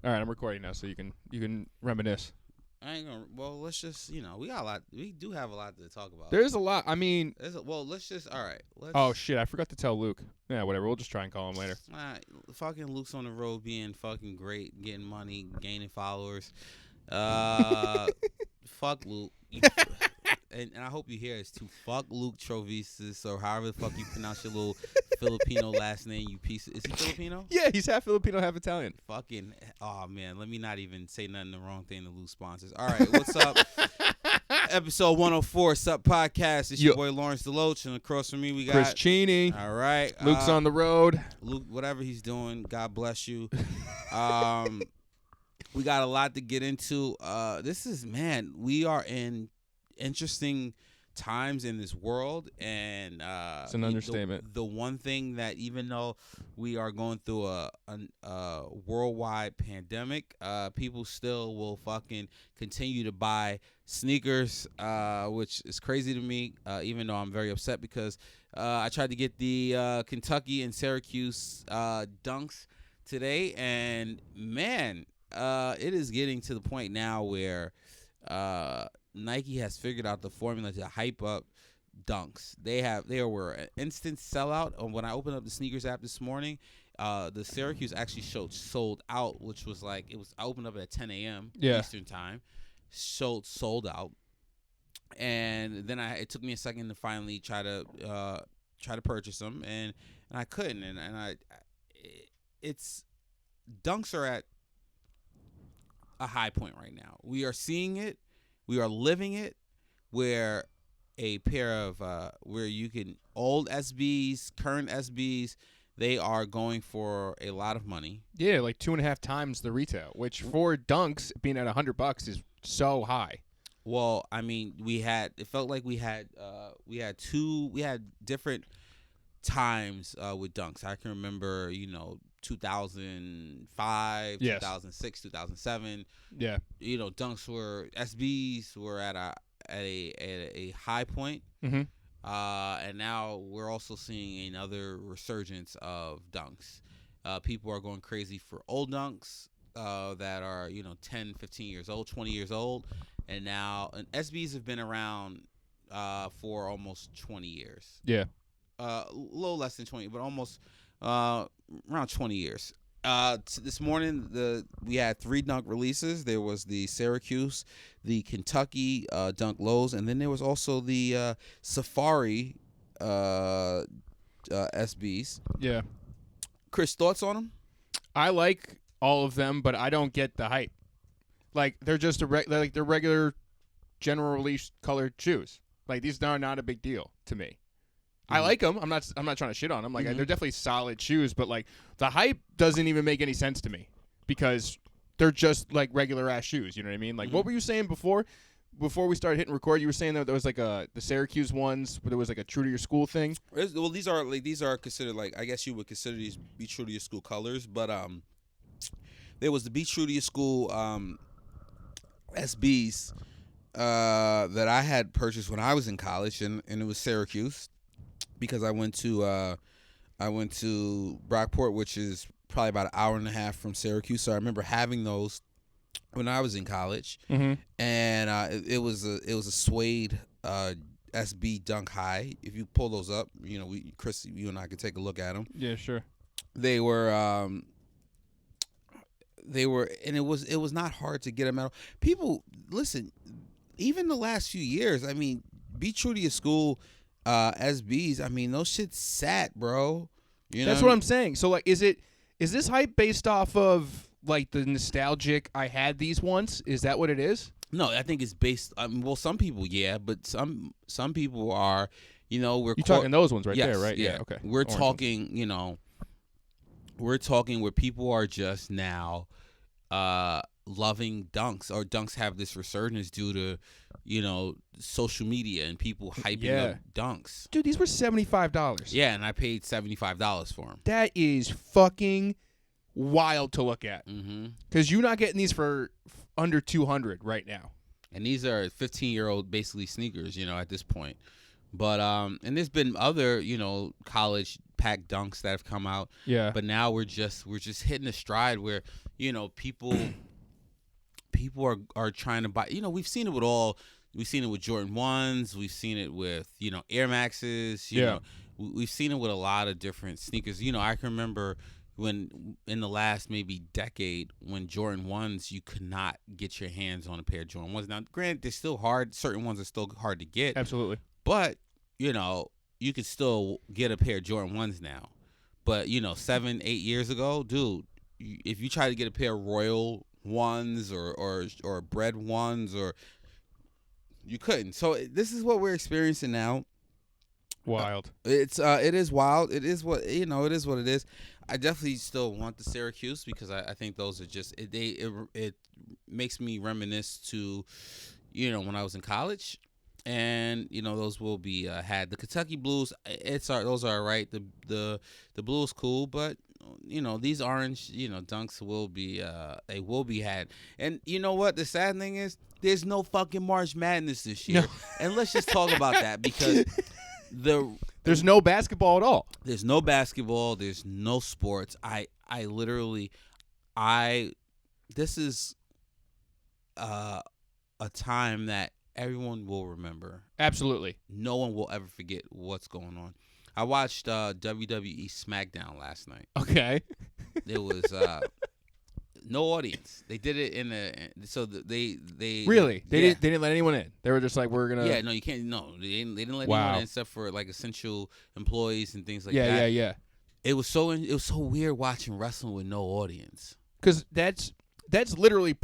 All right, I'm recording now, so you can reminisce. I ain't gonna. Well, let's just we got a lot. We do have a lot to talk about. There's a lot. I mean, let's just all right. oh shit, I forgot to tell Luke. Yeah, whatever. We'll just try and call him later. Fucking Luke's on the road being fucking great, getting money, gaining followers. Fuck Luke. And I hope you hear this too. Fuck Luke Trovisis or however the fuck you pronounce your little Filipino last name. You piece. Is he Filipino? Yeah, he's half Filipino, half Italian. Fucking. Oh man, let me not even say nothing the wrong thing to Luke sponsors. All right, what's up? Episode 104, Sup Podcast. It's your boy Lawrence Deloach, and across from me we got Chris Cheney. All right, Luke's on the road. Luke, whatever he's doing, God bless you. We got a lot to get into. We are in interesting times in this world, and it's an understatement. The one thing that, even though we are going through a worldwide pandemic, people still will fucking continue to buy sneakers, which is crazy to me, even though I'm very upset because I tried to get the Kentucky and Syracuse dunks today, and man, it is getting to the point now where Nike has figured out the formula to hype up dunks. They were an instant sellout. When I opened up the sneakers app this morning, the Syracuse actually sold out, which was I opened up at 10 a.m. Eastern time, sold out, and then it took me a second to finally try to purchase them, and I couldn't, and it's dunks are at a high point right now. We are seeing it. We are living it, where a pair of where you can old SBs, current SBs, they are going for a lot of money. Yeah, like 2.5 times the retail, which for dunks being at $100 is so high. Well, I mean, it felt like we had different times with dunks. I can remember, 2005, yes. 2006, 2007. Yeah. SBs were at a high point. Mm-hmm. And now we're also seeing another resurgence of dunks. People are going crazy for old dunks that are, 10, 15 years old, 20 years old. And SBs have been around for almost 20 years. Yeah. A little less than 20, but almost around 20 years. This morning, we had 3 dunk releases. There was the Syracuse, the Kentucky dunk lows, and then there was also the Safari SBs. Yeah. Chris, thoughts on them? I like all of them, but I don't get the hype. Like, they're just they're regular general release colored shoes. Like, these are not a big deal to me. I like them. I'm not trying to shit on them. Like, they're definitely solid shoes, but like the hype doesn't even make any sense to me because they're just like regular ass shoes. You know what I mean? Like, what were you saying before we started hitting record? You were saying that there was like the Syracuse ones, where there was like a true to your school thing. Well, these are considered, like, I guess you would consider these be true to your school colors, but there was the be true to your school SBs that I had purchased when I was in college, and it was Syracuse. Because I went to Brockport, which is probably about an hour and a half from Syracuse. So I remember having those when I was in college, and it was a suede SB Dunk High. If you pull those up, Chris, you and I could take a look at them. Yeah, sure. They were, and it was not hard to get them out. People, listen, even the last few years, I mean, be true to your school. SBs, I mean, those shit sat, bro. That's what I'm saying. So, like, is this hype based off of like the nostalgic? I had these once. Is that what it is? No, I think it's based. Well, some people, yeah, but some people are. You're talking those ones right there, right? Yeah. Okay. We're talking. We're talking where people are just now loving dunks, or dunks have this resurgence due to social media and people hyping up dunks. Dude, these were $75. Yeah, and I paid $75 for them. That is fucking wild to look at. Because you're not getting these for under $200 right now. And these are 15-year-old basically sneakers, at this point. But and there's been other, college impact dunks that have come out. Yeah. But now we're just hitting a stride where, people are trying to buy. We've seen it with all. We've seen it with Jordan 1s. We've seen it with, Air Maxes. We've seen it with a lot of different sneakers. I can remember when in the last maybe decade when Jordan 1s, you could not get your hands on a pair of Jordan 1s. Now, granted, they're still hard. Certain ones are still hard to get. Absolutely. But, you could still get a pair of Jordan 1s now. But, 7-8 years ago, dude, if you try to get a pair of Royal 1s or Bread 1s, or you couldn't. So this is what we're experiencing now. Wild. It is wild. It is what it is what it is. I definitely still want the Syracuse because I think those are just it makes me reminisce to when I was in college, and those will be had. The Kentucky Blues, those are all right. The blue is cool, but these orange dunks will be they will be had. And you know what the sad thing is, there's no fucking March Madness this year. No. And let's just talk about that because there's no basketball at all. There's no basketball. There's no sports. I literally, this is a time that everyone will remember. Absolutely. No one will ever forget what's going on. I watched WWE SmackDown last night. Okay. There was no audience. They did it they really they didn't let anyone in. They were just like, we're gonna. Yeah, no, you can't. No, they didn't let Wow. anyone in except for like essential employees and things like Yeah, that. yeah. It was so weird watching wrestling with no audience. Because that's literally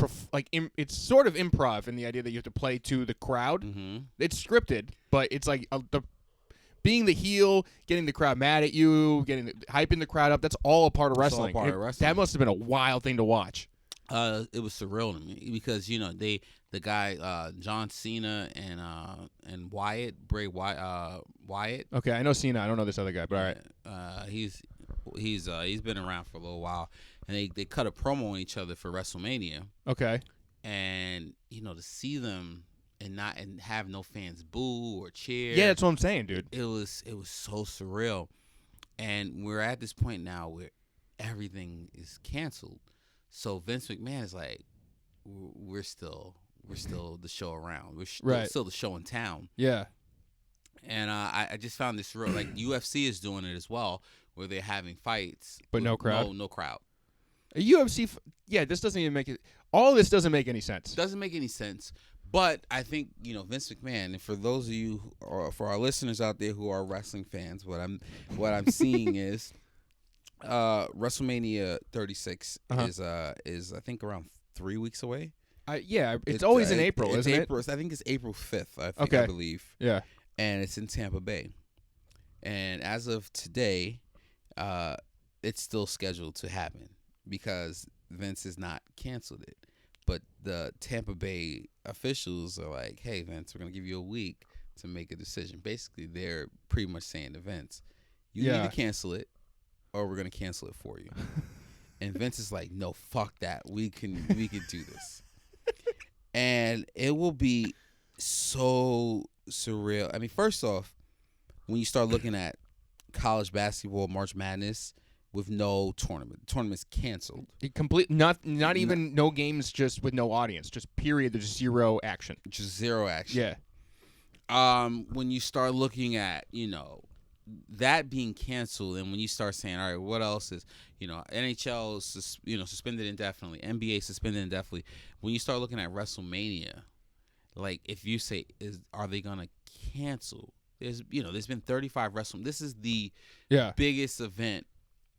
it's sort of improv in the idea that you have to play to the crowd. Mm-hmm. It's scripted, but it's like being the heel, getting the crowd mad at you, hyping the crowd up. That's all a part of wrestling. That must have been a wild thing to watch. It was surreal to me because the guy John Cena and Bray Wyatt. Okay, I know Cena. I don't know this other guy, but all right. He's been around for a little while, and they cut a promo on each other for WrestleMania. Okay. And to see them and have no fans boo or cheer. Yeah, that's what I'm saying, dude. It was so surreal, and we're at this point now where everything is canceled. So Vince McMahon is like, we're still the show around. We're still the show in town. Yeah. And I just found this real, like UFC is doing it as well, where they're having fights, but no crowd. No crowd. A UFC. This doesn't even make it. All this doesn't make any sense. Doesn't make any sense. But I think Vince McMahon, and for those of you or for our listeners out there who are wrestling fans, what I'm seeing is WrestleMania 36 is I think around 3 weeks away. It's always in April, isn't it? I think it's April 5th. I believe. Yeah. And it's in Tampa Bay, and as of today, it's still scheduled to happen because Vince has not canceled it. But the Tampa Bay officials are like, hey, Vince, we're going to give you a week to make a decision. Basically, they're pretty much saying to Vince, you need to cancel it or we're going to cancel it for you. And Vince is like, no, fuck that. We can do this. And it will be so surreal. I mean, first off, when you start looking at college basketball, March Madness, with no tournament. The tournament's canceled. Not even no games, just with no audience. Just period. There's zero action. Just zero action. Yeah. When you start looking at, that being canceled, and when you start saying, all right, what else is, NHL is, suspended indefinitely, NBA suspended indefinitely. When you start looking at WrestleMania, like if you say, are they gonna cancel? There's been 35 WrestleMania. This is the biggest event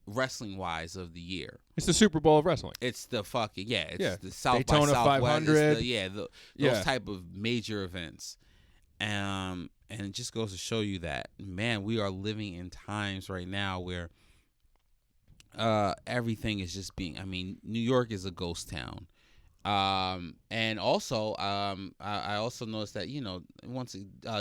wrestling wise of the year. It's the Super Bowl of wrestling. It's the fucking the South Daytona by Southwest. 500. Those type of major events. And it just goes to show you that, man, we are living in times right now where everything is just New York is a ghost town. And also, I also noticed that, once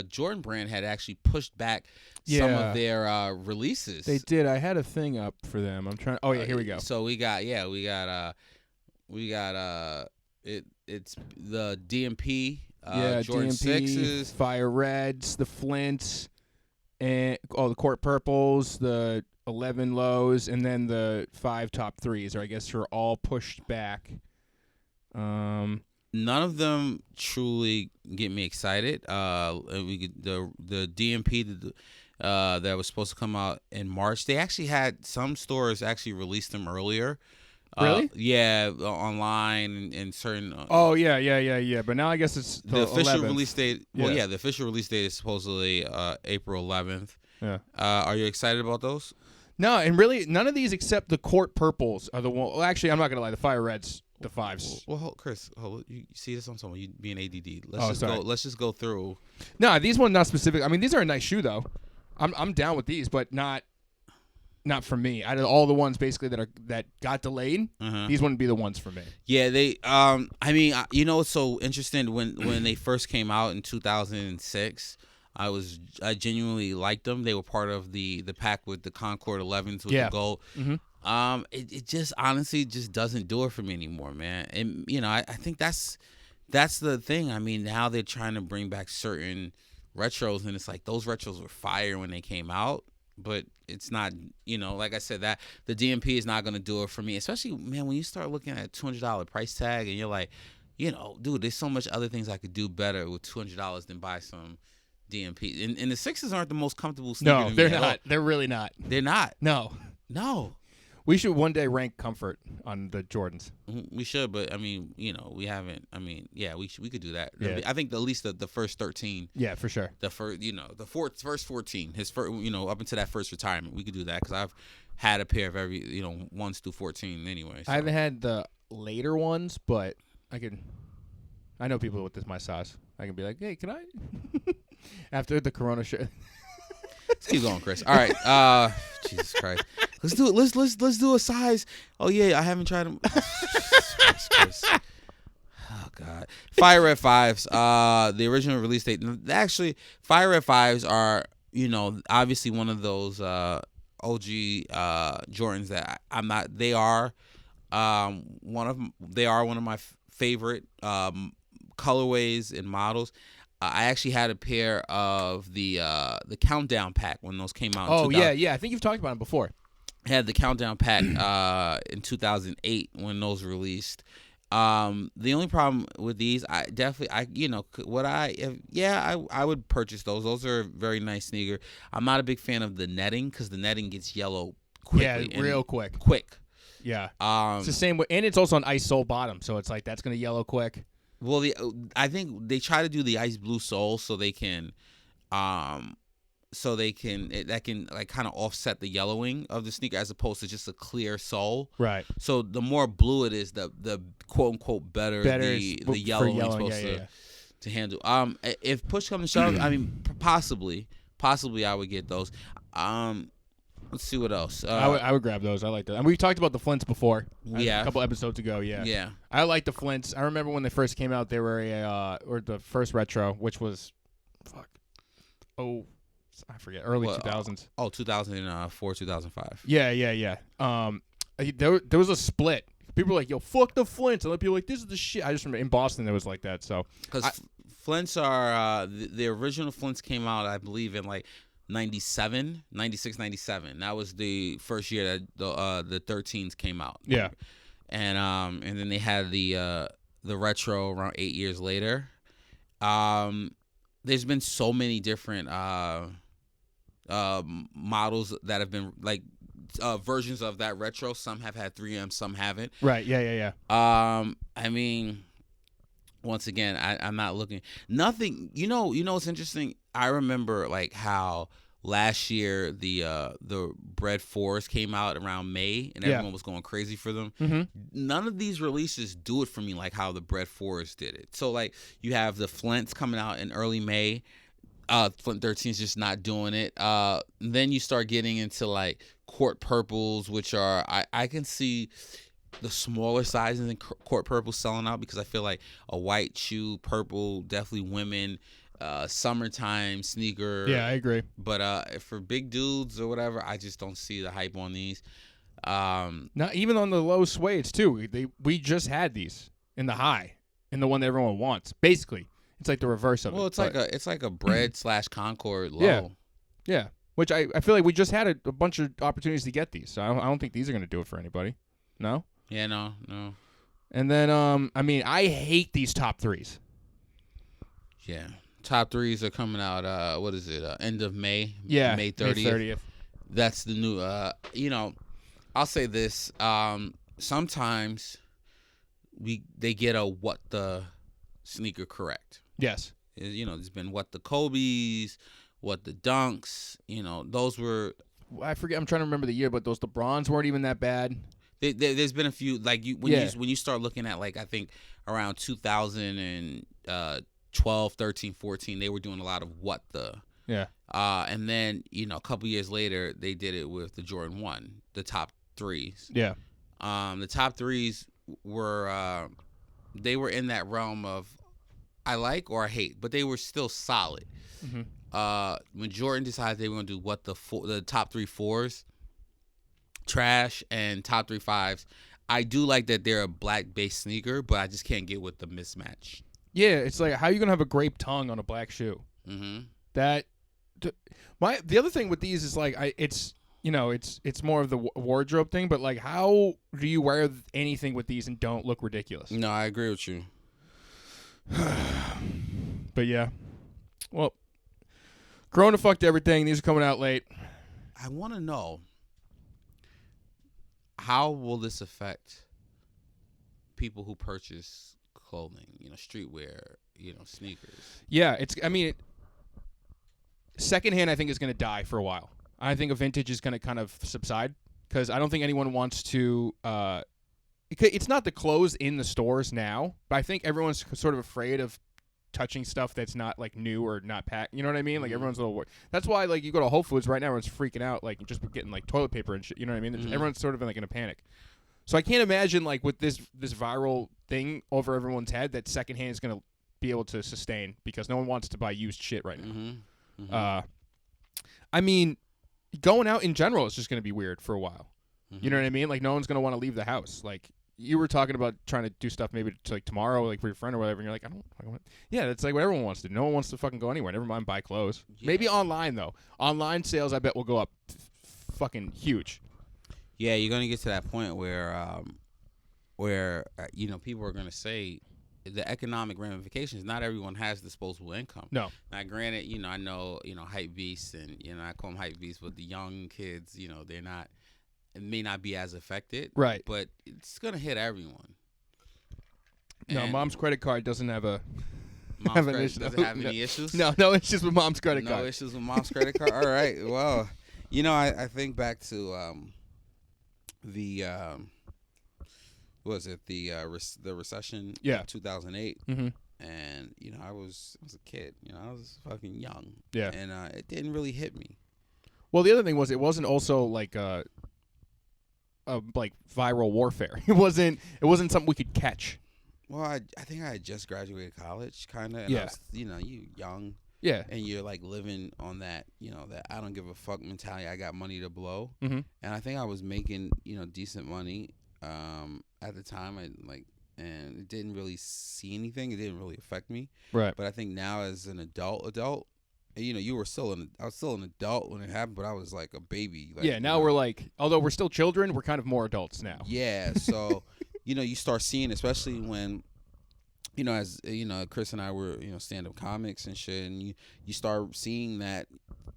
Jordan Brand had actually pushed back some of their releases. They did. I had a thing up for them. I'm trying. Oh yeah, here we go. So we got it's the DMP, Jordan DMP, 6s, Fire Reds, the Flints, and the Court Purples, the 11 lows, and then the 5 top threes, or I guess are all pushed back. None of them truly get me excited. The DMP that was supposed to come out in March, they actually had some stores actually release them earlier. Really? Yeah, online and certain. Oh yeah. But now I guess it's the official 11th. release date. Well, Yeah. yeah, the official release date is supposedly April 11th. Yeah. Are you excited about those? No, and really none of these except the court purples are the one. Well, actually, I'm not gonna lie. The fire reds, the 5s. Well, Chris, you see this on someone. You being ADD. Let's just go through. No, these ones not specific. I mean, these are a nice shoe though. I'm down with these, but not for me. Out of all the ones basically that got delayed, these wouldn't be the ones for me. Yeah, they. I mean, it's so interesting when they first came out in 2006. I genuinely liked them. They were part of the pack with the Concord 11s with the gold. Mm-hmm. It just honestly just doesn't do it for me anymore, man. And I think that's the thing. I mean, now they're trying to bring back certain retros, and it's like those retros were fire when they came out, but it's not. Like I said, that the DMP is not going to do it for me. Especially, man, when you start looking at a $200 price tag, and you're like, dude, there's so much other things I could do better with $200 than buy some DMP. And the 6s aren't the most comfortable sneaker. No, they're not. They're really not. They're not. No. We should one day rank comfort on the Jordans. We should, but I mean, we haven't. I mean, yeah, we could do that. Yeah. I think at least the first 13. Yeah, for sure. The first, first 14, his first, up into that first retirement, we could do that because I've had a pair of every, 1s through 14 anyway. So. I haven't had the later ones, but I know people with my size. I can be like, hey, can I? After the Corona shit. Let's keep going, Chris. All right. Jesus Christ. Let's do it. Let's do a size. Oh yeah, I haven't tried them. Chris. Oh God. Fire Red 5s. The original release date. Actually, Fire Red 5s are obviously one of those OG Jordans that I'm not. They are one of my favorite colorways and models. I actually had a pair of the Countdown pack when those came out. Oh, yeah. I think you've talked about them before. I had the Countdown pack in 2008 when those released. The only problem with these, I would purchase those. Those are a very nice sneaker. I'm not a big fan of the netting because the netting gets yellow quickly. Yeah, real quick. Yeah. It's the same way, and it's also an ice sole bottom, so it's like that's gonna yellow quick. Well, I think they try to do the ice blue sole so they can, that can like kind of offset the yellowing of the sneaker as opposed to just a clear sole. Right. So the more blue it is, the quote unquote better the yellowing is supposed to handle. If push comes to shove, I mean, possibly I would get those. Let's see what else. I would grab those. I like that. And we talked about the Flints before. Yeah. A couple episodes ago. Yeah. Yeah. I like the Flints. I remember when they first came out, they were or the first retro, which was, I forget, early 2000s. 2004, 2005. Yeah. There was a split. People were like, "Yo, fuck the Flints," and other people were like, "This is the shit." I just remember in Boston it was like that. So because Flints are the original Flints came out, I believe, in like 96, 97. That was the first year that the 13s came out. Yeah, and then they had the retro around 8 years later. There's been so many different models that have been like versions of that retro. Some have had 3M, some haven't. Right. Yeah. I mean, once again, I'm not looking. Nothing. You know what's interesting? I remember like how last year the Bread 4s came out around May and everyone was going crazy for them. Mm-hmm. None of these releases do it for me like how the Bread 4s did it. So like you have the Flints coming out in early May. Flint 13's just not doing it. Then you start getting into like court purples, which are I can see the smaller sizes in court purple selling out because I feel like a white shoe purple definitely women summertime sneaker. Yeah, I agree. But for big dudes or whatever, I just don't see the hype on these. Not even on the low suedes too. We just had these in the high, in the one that everyone wants. Basically, it's like the reverse of it. Well, it's like a bread / Concord low. Yeah. Which I feel like we just had a bunch of opportunities to get these. So I don't think these are going to do it for anybody. No? Yeah, no. And then, I mean, I hate these top threes. Yeah. Top threes are coming out, what is it, end of May? Yeah. May 30th. May 30th. That's the new, I'll say this. Sometimes they get a what the sneaker correct. Yes. There's been what the Kobe's, what the Dunks, those were. I forget. I'm trying to remember the year, but those LeBrons weren't even that bad. There's been a few when you start looking at I think around 2012, 13, 14, they were doing a lot of what the. Yeah. And then a couple years later they did it with the Jordan 1, the top threes. Yeah. The top threes were they were in that realm of I like or I hate, but they were still solid. Mm-hmm. When Jordan decided they were going to do what the top 3 fours, trash, and top 3 fives, I do like that they're a black-based sneaker, but I just can't get with the mismatch. Yeah, it's like, how are you going to have a grape tongue on a black shoe? Mm-hmm. The other thing with these is it's more of the wardrobe thing, but how do you wear anything with these and don't look ridiculous? No, I agree with you. But yeah, well, Corona fucked everything. These are coming out late. I want to know, how will this affect people who purchase clothing, streetwear, sneakers? Yeah, secondhand I think is going to die for a while. I think a vintage is going to kind of subside because I don't think anyone wants to. It's not the clothes in the stores now, but I think everyone's sort of afraid of touching stuff that's not new or not packed. You know what I mean? Mm-hmm. Everyone's a little. That's why you go to Whole Foods right now, everyone's freaking out, just getting toilet paper and shit. You know what I mean? Mm-hmm. Everyone's sort of in a panic. So I can't imagine with this viral thing over everyone's head that secondhand is going to be able to sustain because no one wants to buy used shit right now. Mm-hmm. Mm-hmm. I mean, going out in general is just going to be weird for a while. Mm-hmm. You know what I mean? No one's going to want to leave the house. You were talking about trying to do stuff maybe to, tomorrow, for your friend or whatever, and you're like, I don't want. Yeah, that's what everyone wants to do. No one wants to fucking go anywhere. Never mind buy clothes. Yeah. Maybe online, though. Online sales, I bet, will go up fucking huge. Yeah, you're going to get to that point where people are going to say the economic ramifications. Not everyone has disposable income. No. Now, granted, I know, hype beasts, and I call them hype beasts, but the young kids, they're not. It may not be as affected, right? But it's gonna hit everyone. No, mom's credit card doesn't have a. Doesn't have any issues. No issues with mom's credit card. No issues with mom's credit card. All right. Well, I think back to the recession. Yeah. Of 2008. Mm-hmm. And I was a kid. I was fucking young. Yeah. And it didn't really hit me. Well, the other thing was it wasn't also viral warfare. It wasn't something we could catch. Well, I think I had just graduated college, kind of. Yeah. I was, you young. Yeah. And you're living on that, that I don't give a fuck mentality. I got money to blow. Mm-hmm. And I think I was making, decent money at the time. And it didn't really see anything. It didn't really affect me. Right. But I think now as an adult, I was still an adult when it happened, but I was like a baby. Now we're although we're still children, we're kind of more adults now. Yeah, so you start seeing, especially when as Chris and I were stand-up comics and shit, and you start seeing that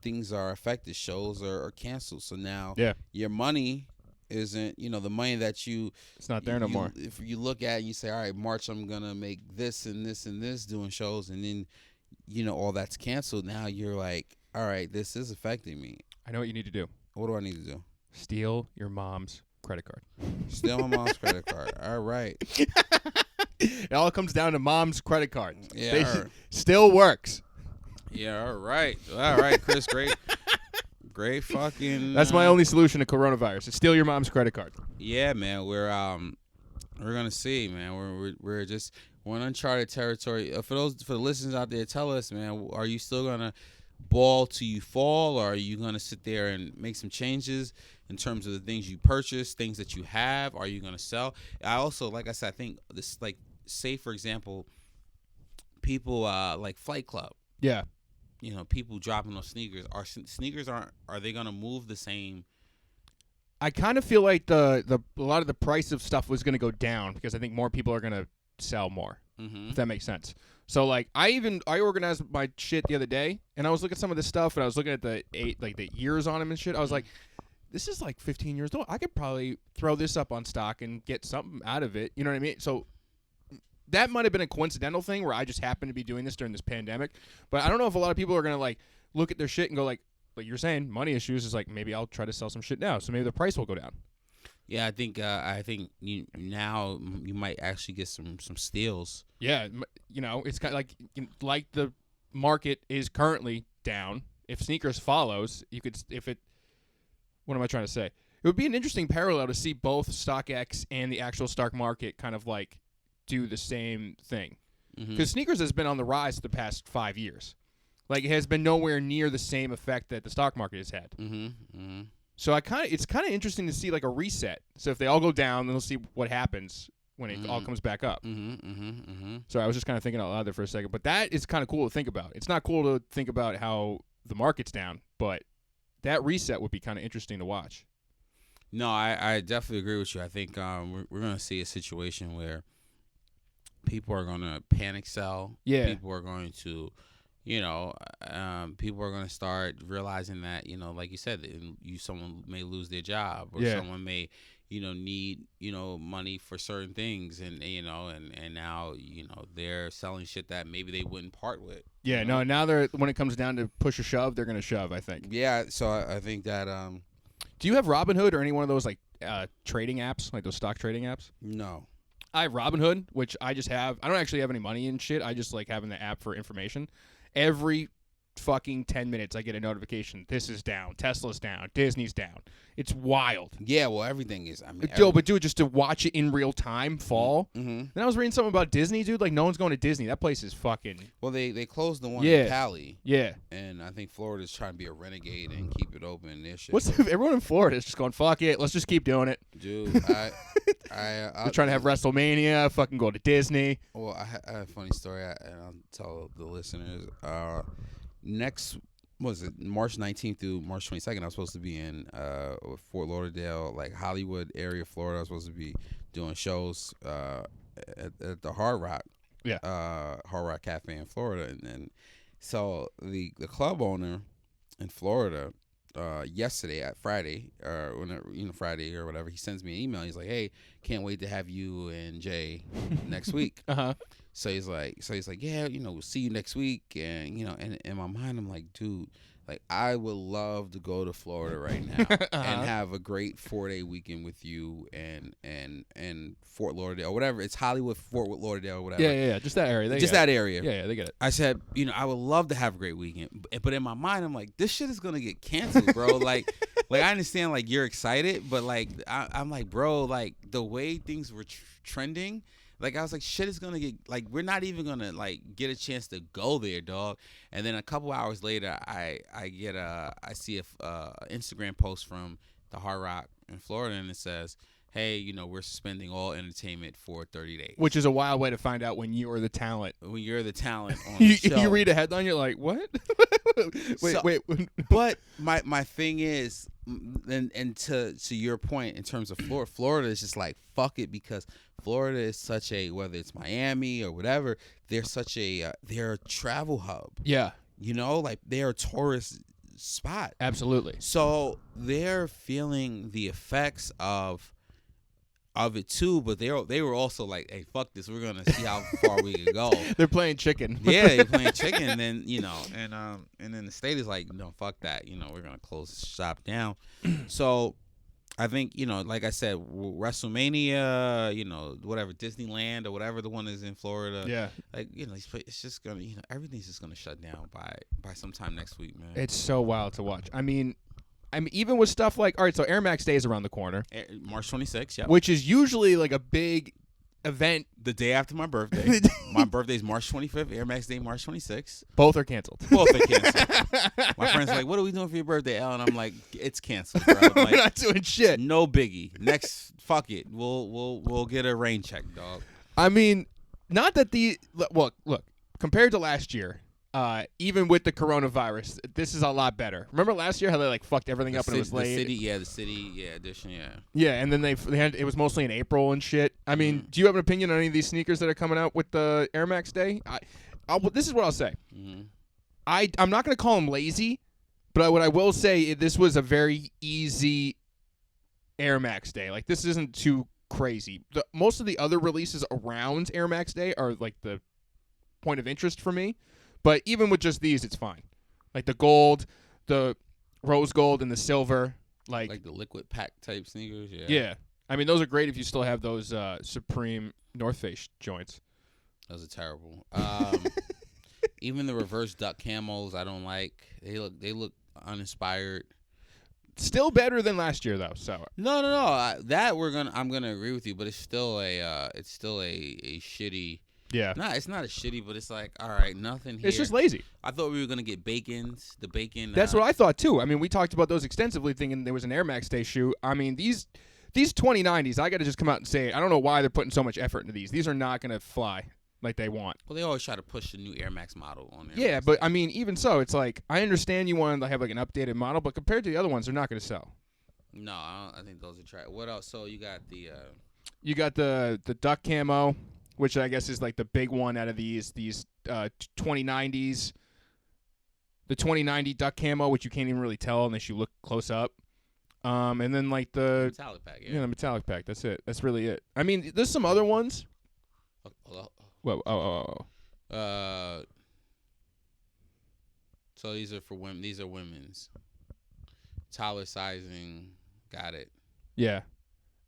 things are affected, shows are canceled. So now your money isn't the money that it's not there no more. If you look at it and you say, all right, March I'm gonna make this and this and this doing shows, and then all that's canceled. Now you're like, all right, this is affecting me. I know what you need to do. What do I need to do? Steal your mom's credit card. Steal my mom's credit card. All right. It all comes down to mom's credit card. Yeah. Still works. Yeah, all right. All right, Chris, great. Great fucking. That's my only solution to coronavirus. Is steal your mom's credit card. Yeah, man. We're gonna see, man. We're in uncharted territory. For the listeners out there, tell us, man, are you still gonna ball till you fall, or are you gonna sit there and make some changes in terms of the things you purchase, things that you have? Are you gonna sell? I also, like I said, I think this, say for example, people like Flight Club. Yeah. people dropping those sneakers. Sneakers are they gonna move the same? I kind of feel like a lot of the price of stuff was going to go down because I think more people are going to sell more. Mm-hmm. If that makes sense. So like I organized my shit the other day and I was looking at some of this stuff and I was looking at the years on them and shit. I was like, this is like 15 years old. I could probably throw this up on stock and get something out of it. You know what I mean? So that might have been a coincidental thing where I just happened to be doing this during this pandemic. But I don't know if a lot of people are going to like look at their shit and go like you're saying, money issues is like maybe I'll try to sell some shit now. So maybe the price will go down. Yeah, I think you might actually get some steals. Yeah, it's kind of like the market is currently down. If sneakers follows, you could what am I trying to say? It would be an interesting parallel to see both StockX and the actual stock market kind of like do the same thing. Because sneakers has been on the rise the past 5 years. Like it has been nowhere near the same effect that the stock market has had. So it's kind of interesting to see like a reset. So if they all go down, then we'll see what happens when it all comes back up. So I was just kind of thinking out loud there for a second, but that is kind of cool to think about. It's not cool to think about how the market's down, but that reset would be kind of interesting to watch. No, I definitely agree with you. I think we're going to see a situation where people are going to panic sell. Yeah. People are going to, people are going to start realizing that, like you said, someone may lose their job or someone may, need, money for certain things and now, they're selling shit that maybe they wouldn't part with. Yeah, no, now when it comes down to push or shove, they're going to shove, I think. Yeah, so I think that do you have Robinhood or any one of those like trading apps, like those stock trading apps? No. I have Robinhood, which I just have. I don't actually have any money in shit. I just like having the app for information. Every fucking 10 minutes I get a notification. This is down. Tesla's down. Disney's down. It's wild. Yeah, well, everything is. I mean, but dude, just to watch it in real time fall. Then I was reading something about Disney, dude. Like, no one's going to Disney. That place is fucking. Well, they closed the one in Cali. Yeah. And I think Florida's trying to be a renegade and keep it open. Their shit. Everyone in Florida is just going, fuck it. Let's just keep doing it. Dude, We're trying to have WrestleMania. Fucking go to Disney. Well, I have a funny story, and I'll tell the listeners. Next, was it March 19th through March 22nd? I was supposed to be in Fort Lauderdale, like Hollywood area, Florida. I was supposed to be doing shows at the Hard Rock, Hard Rock Cafe in Florida, and so the club owner in Florida yesterday at Friday or Friday or whatever, he sends me an email. He's like, "Hey, can't wait to have you and Jay next week." So he's like, yeah, we'll see you next week. And, and in my mind, I'm like, dude, like, I would love to go to Florida right now and have a great 4-day weekend with you and Fort Lauderdale or whatever. It's Hollywood, Fort Lauderdale or whatever. Yeah. Just that area. That area. Yeah, they get it. I said, I would love to have a great weekend. But in my mind, I'm like, this shit is going to get canceled, bro. like I understand, like, you're excited, but, like, I'm like, bro, like, the way things were trending, like, I was like, shit is going to get, like, we're not even going to, like, get a chance to go there, dog. And then a couple hours later, I see a Instagram post from the Hard Rock in Florida, and it says, hey, we're suspending all entertainment for 30 days. Which is a wild way to find out when you are the talent. When you're the talent on the show. You read a headline, you're like, what? wait. But my thing is, and to your point in terms of Florida is just like, fuck it, because Florida is such a, whether it's Miami or whatever, they're such a, they're a travel hub. Yeah. Like they're a tourist spot. Absolutely. So they're feeling the effects of it too, but they were also like, hey, fuck this, we're gonna see how far we can go. They're playing chicken. Yeah, they're playing chicken, and then and then the state is like, no, fuck that, we're gonna close the shop down. So I think, like I said, WrestleMania, whatever, Disneyland or whatever the one is in Florida. Yeah. Like, it's just gonna, everything's just gonna shut down by sometime next week, man. It's so wild to watch. I mean, even with stuff like, all right, so Air Max Day is around the corner. March 26th, yeah. Which is usually like a big event. The day after my birthday. My birthday is March 25th. Air Max Day, March 26th. Both are canceled. Both are canceled. My friends are like, what are we doing for your birthday, Al? And I'm like, it's canceled, bro. Like, we're not doing shit. No biggie. Next, fuck it. We'll get a rain check, dog. I mean, not that look, compared to last year, even with the coronavirus, this is a lot better. Remember last year how they like fucked everything up and it was late? The city edition, yeah. Yeah, and then they had it was mostly in April and shit. I mean, do you have an opinion on any of these sneakers that are coming out with the Air Max Day? This is what I'll say. I'm not going to call them lazy, but what I will say, this was a very easy Air Max Day. Like, this isn't too crazy. Most of the other releases around Air Max Day are like the point of interest for me. But even with just these, it's fine. Like the gold, the rose gold, and the silver. Like the liquid pack type sneakers, yeah. Yeah. I mean, those are great if you still have those Supreme North Face joints. Those are terrible. Even the reverse duck camos, I don't like. They look uninspired. Still better than last year, though. So no. I'm gonna agree with you, but it's still a shitty. Yeah. No, it's not a shitty, but it's like, all right, nothing here. It's just lazy. I thought we were going to get Bacons, the Bacon. That's what I thought, too. I mean, we talked about those extensively thinking there was an Air Max Day shoe. I mean, these 2090s, I got to just come out and say, I don't know why they're putting so much effort into these. These are not going to fly like they want. Well, they always try to push the new Air Max model on there. Yeah, but, I mean, even so, it's like, I understand you want to have, like, an updated model, but compared to the other ones, they're not going to sell. No, I think those are trash. What else? So, you got the... You got the duck camo, which I guess is like the big one out of these 2090s. The 2090 duck camo, which you can't even really tell unless you look close up. And then like the metallic pack, yeah, the metallic pack. That's it. That's really it. I mean, there's some other ones. Whoa. So these are for women. These are women's. Taller sizing. Got it. Yeah.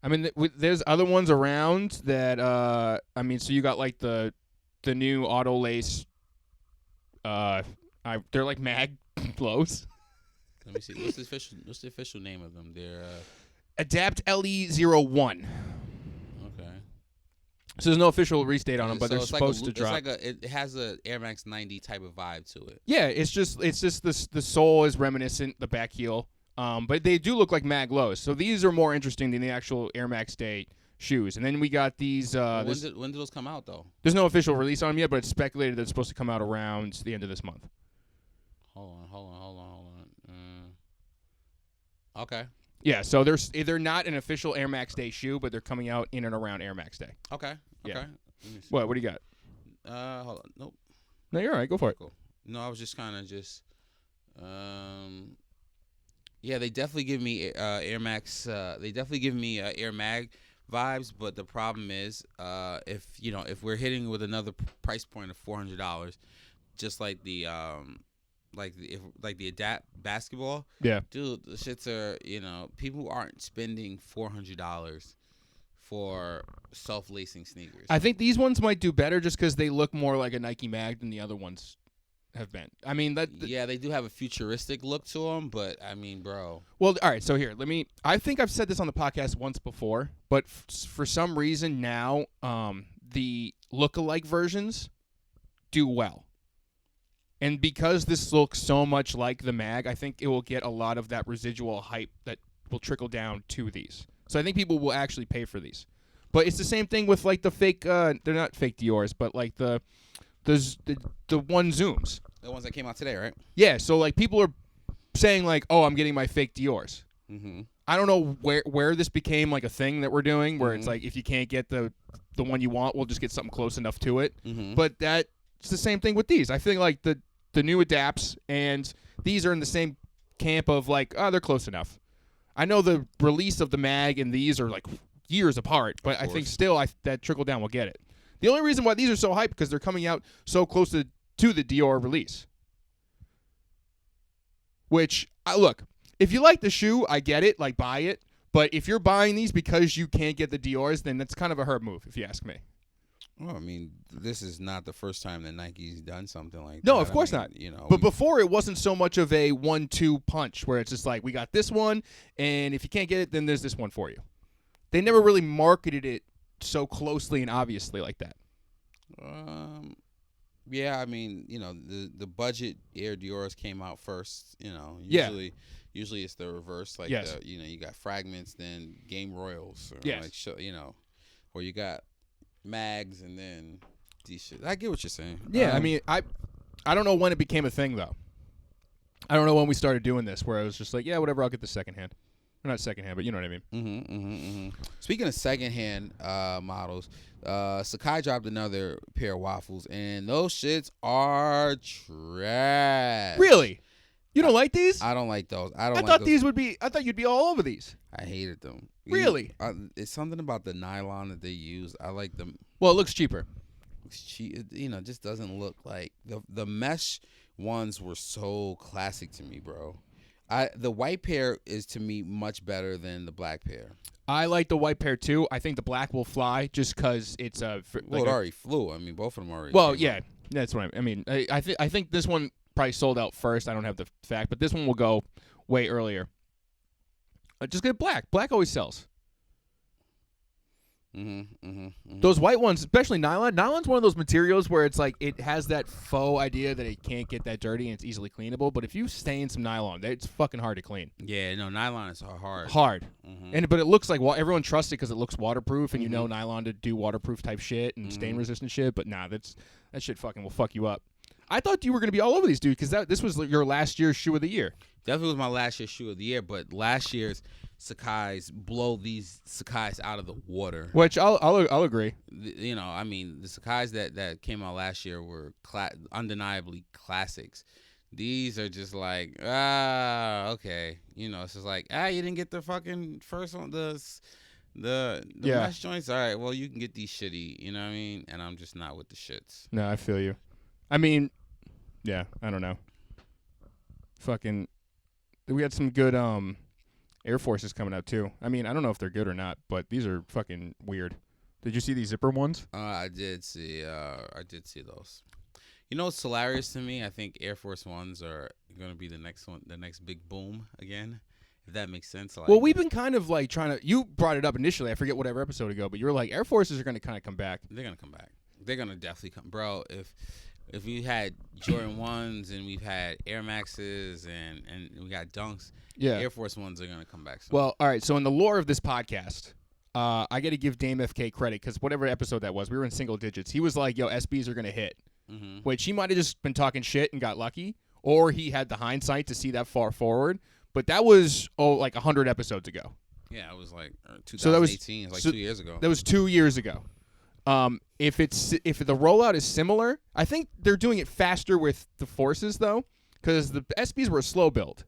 I mean, there's other ones around that. I mean, so you got like the new auto lace. They're like mag lows. Let me see. What's the official name of them? They're Adapt LE01. Okay. So there's no official release date on them, but so they're supposed to drop. It has a Air Max 90 type of vibe to it. Yeah, it's just the sole is reminiscent, the back heel. But they do look like mag lows. So these are more interesting than the actual Air Max Day shoes. And then we got these. When did those come out, though? There's no official release on them yet, but it's speculated that it's supposed to come out around the end of this month. Hold on. Okay. Yeah, so they're not an official Air Max Day shoe, but they're coming out in and around Air Max Day. Okay. Yeah. What do you got? Hold on. Nope. No, you're all right. Go for it. Cool. No, I was just kind of yeah, they definitely give me Air Max. They definitely give me Air Mag vibes, but the problem is, if we're hitting with another price point of $400, just like the the Adapt basketball. Yeah, dude, the shits are people aren't spending $400 for self-lacing sneakers. I think these ones might do better just because they look more like a Nike Mag than the other ones have been. I mean yeah, they do have a futuristic look to them, but I mean, bro. Well, all right. So here, I think I've said this on the podcast once before, but for some reason now, the look-alike versions do well. And because this looks so much like the Mag, I think it will get a lot of that residual hype that will trickle down to these. So I think people will actually pay for these. But it's the same thing with like the fake. They're not fake Dior's, but like the one Zooms. The ones that came out today, right? Yeah. So like people are saying like, oh, I'm getting my fake Dior's. Mm-hmm. I don't know where this became like a thing that we're doing, where it's like if you can't get the one you want, we'll just get something close enough to it. Mm-hmm. But that's the same thing with these. I feel like the new Adapts and these are in the same camp of like, oh, they're close enough. I know the release of the Mag and these are like years apart, but I think still that trickle down will get it. The only reason why these are so hyped because they're coming out so close to the Dior release. Which, look, if you like the shoe, I get it, like buy it. But if you're buying these because you can't get the Dior's, then that's kind of a herb move, if you ask me. Well, I mean, this is not the first time that Nike's done something like that. No, of course not. But We before, it wasn't so much of a 1-2 punch where it's just like, we got this one, and if you can't get it, then there's this one for you. They never really marketed it so closely and obviously like that. Yeah, I mean, the budget Air Dior's came out first. Usually it's the reverse. Like, yes. You got Fragments, then Game Royals. Or yes. Or you got Mags, and then these shit. I get what you're saying. Yeah, I mean, I don't know when it became a thing though. I don't know when we started doing this, where I was just like, yeah, whatever, I'll get the secondhand. Or not secondhand, but you know what I mean. Speaking of secondhand models, Sakai dropped another pair of waffles, and those shits are trash. Really? You don't like these? I don't like those. I thought these would be. I thought you'd be all over these. I hated them. Really? It's something about the nylon that they use. I like them. Well, it looks cheaper. It just doesn't look like the mesh ones were so classic to me, bro. The white pair is to me much better than the black pair. I like the white pair too. I think the black will fly just because it's it already flew. I mean, both of them already. Well, yeah, that's what I mean. I think this one probably sold out first. I don't have the fact, but this one will go way earlier. Just get black. Black always sells. Those white ones, especially nylon. Nylon's one of those materials where it's like it has that faux idea that it can't get that dirty and it's easily cleanable. But if you stain some nylon, it's fucking hard to clean. Yeah, no, nylon is hard. But it looks like everyone trusts it because it looks waterproof, and you know nylon to do waterproof type shit and stain resistant shit. But nah, that shit fucking will fuck you up. I thought you were gonna be all over these, dude, because this was your last year's shoe of the year. Definitely was my last year's shoe of the year, but last year's Sakai's blow these Sakai's out of the water. Which I'll agree. I mean, the Sakai's that came out last year were undeniably classics. These are just like, okay. It's just like, you didn't get the fucking first one, the mesh joints? All right, well, you can get these shitty, you know what I mean? And I'm just not with the shits. No, I feel you. I mean, yeah, I don't know. Fucking, we had some good Air Forces coming out too. I mean, I don't know if they're good or not, but these are fucking weird. Did you see these zipper ones? I did see those. You know what's hilarious to me? I think Air Force Ones are going to be the next one, the next big boom again, if that makes sense. Well, we've been kind of like trying to. You brought it up initially. I forget whatever episode ago, but you were like, Air Forces are going to kind of come back. They're going to come back. They're going to definitely come, bro. If we had Jordan 1s and we've had Air Maxes and we got Dunks, Air Force 1s are going to come back soon. Well, all right. So in the lore of this podcast, I got to give Dame FK credit because whatever episode that was, we were in single digits. He was like, yo, SBs are going to hit, which he might have just been talking shit and got lucky, or he had the hindsight to see that far forward. But that was, like 100 episodes ago. Yeah, it was like 2018. So that was, 2 years ago. That was 2 years ago. If the rollout is similar, I think they're doing it faster with the Forces though, because the SBs were a slow build.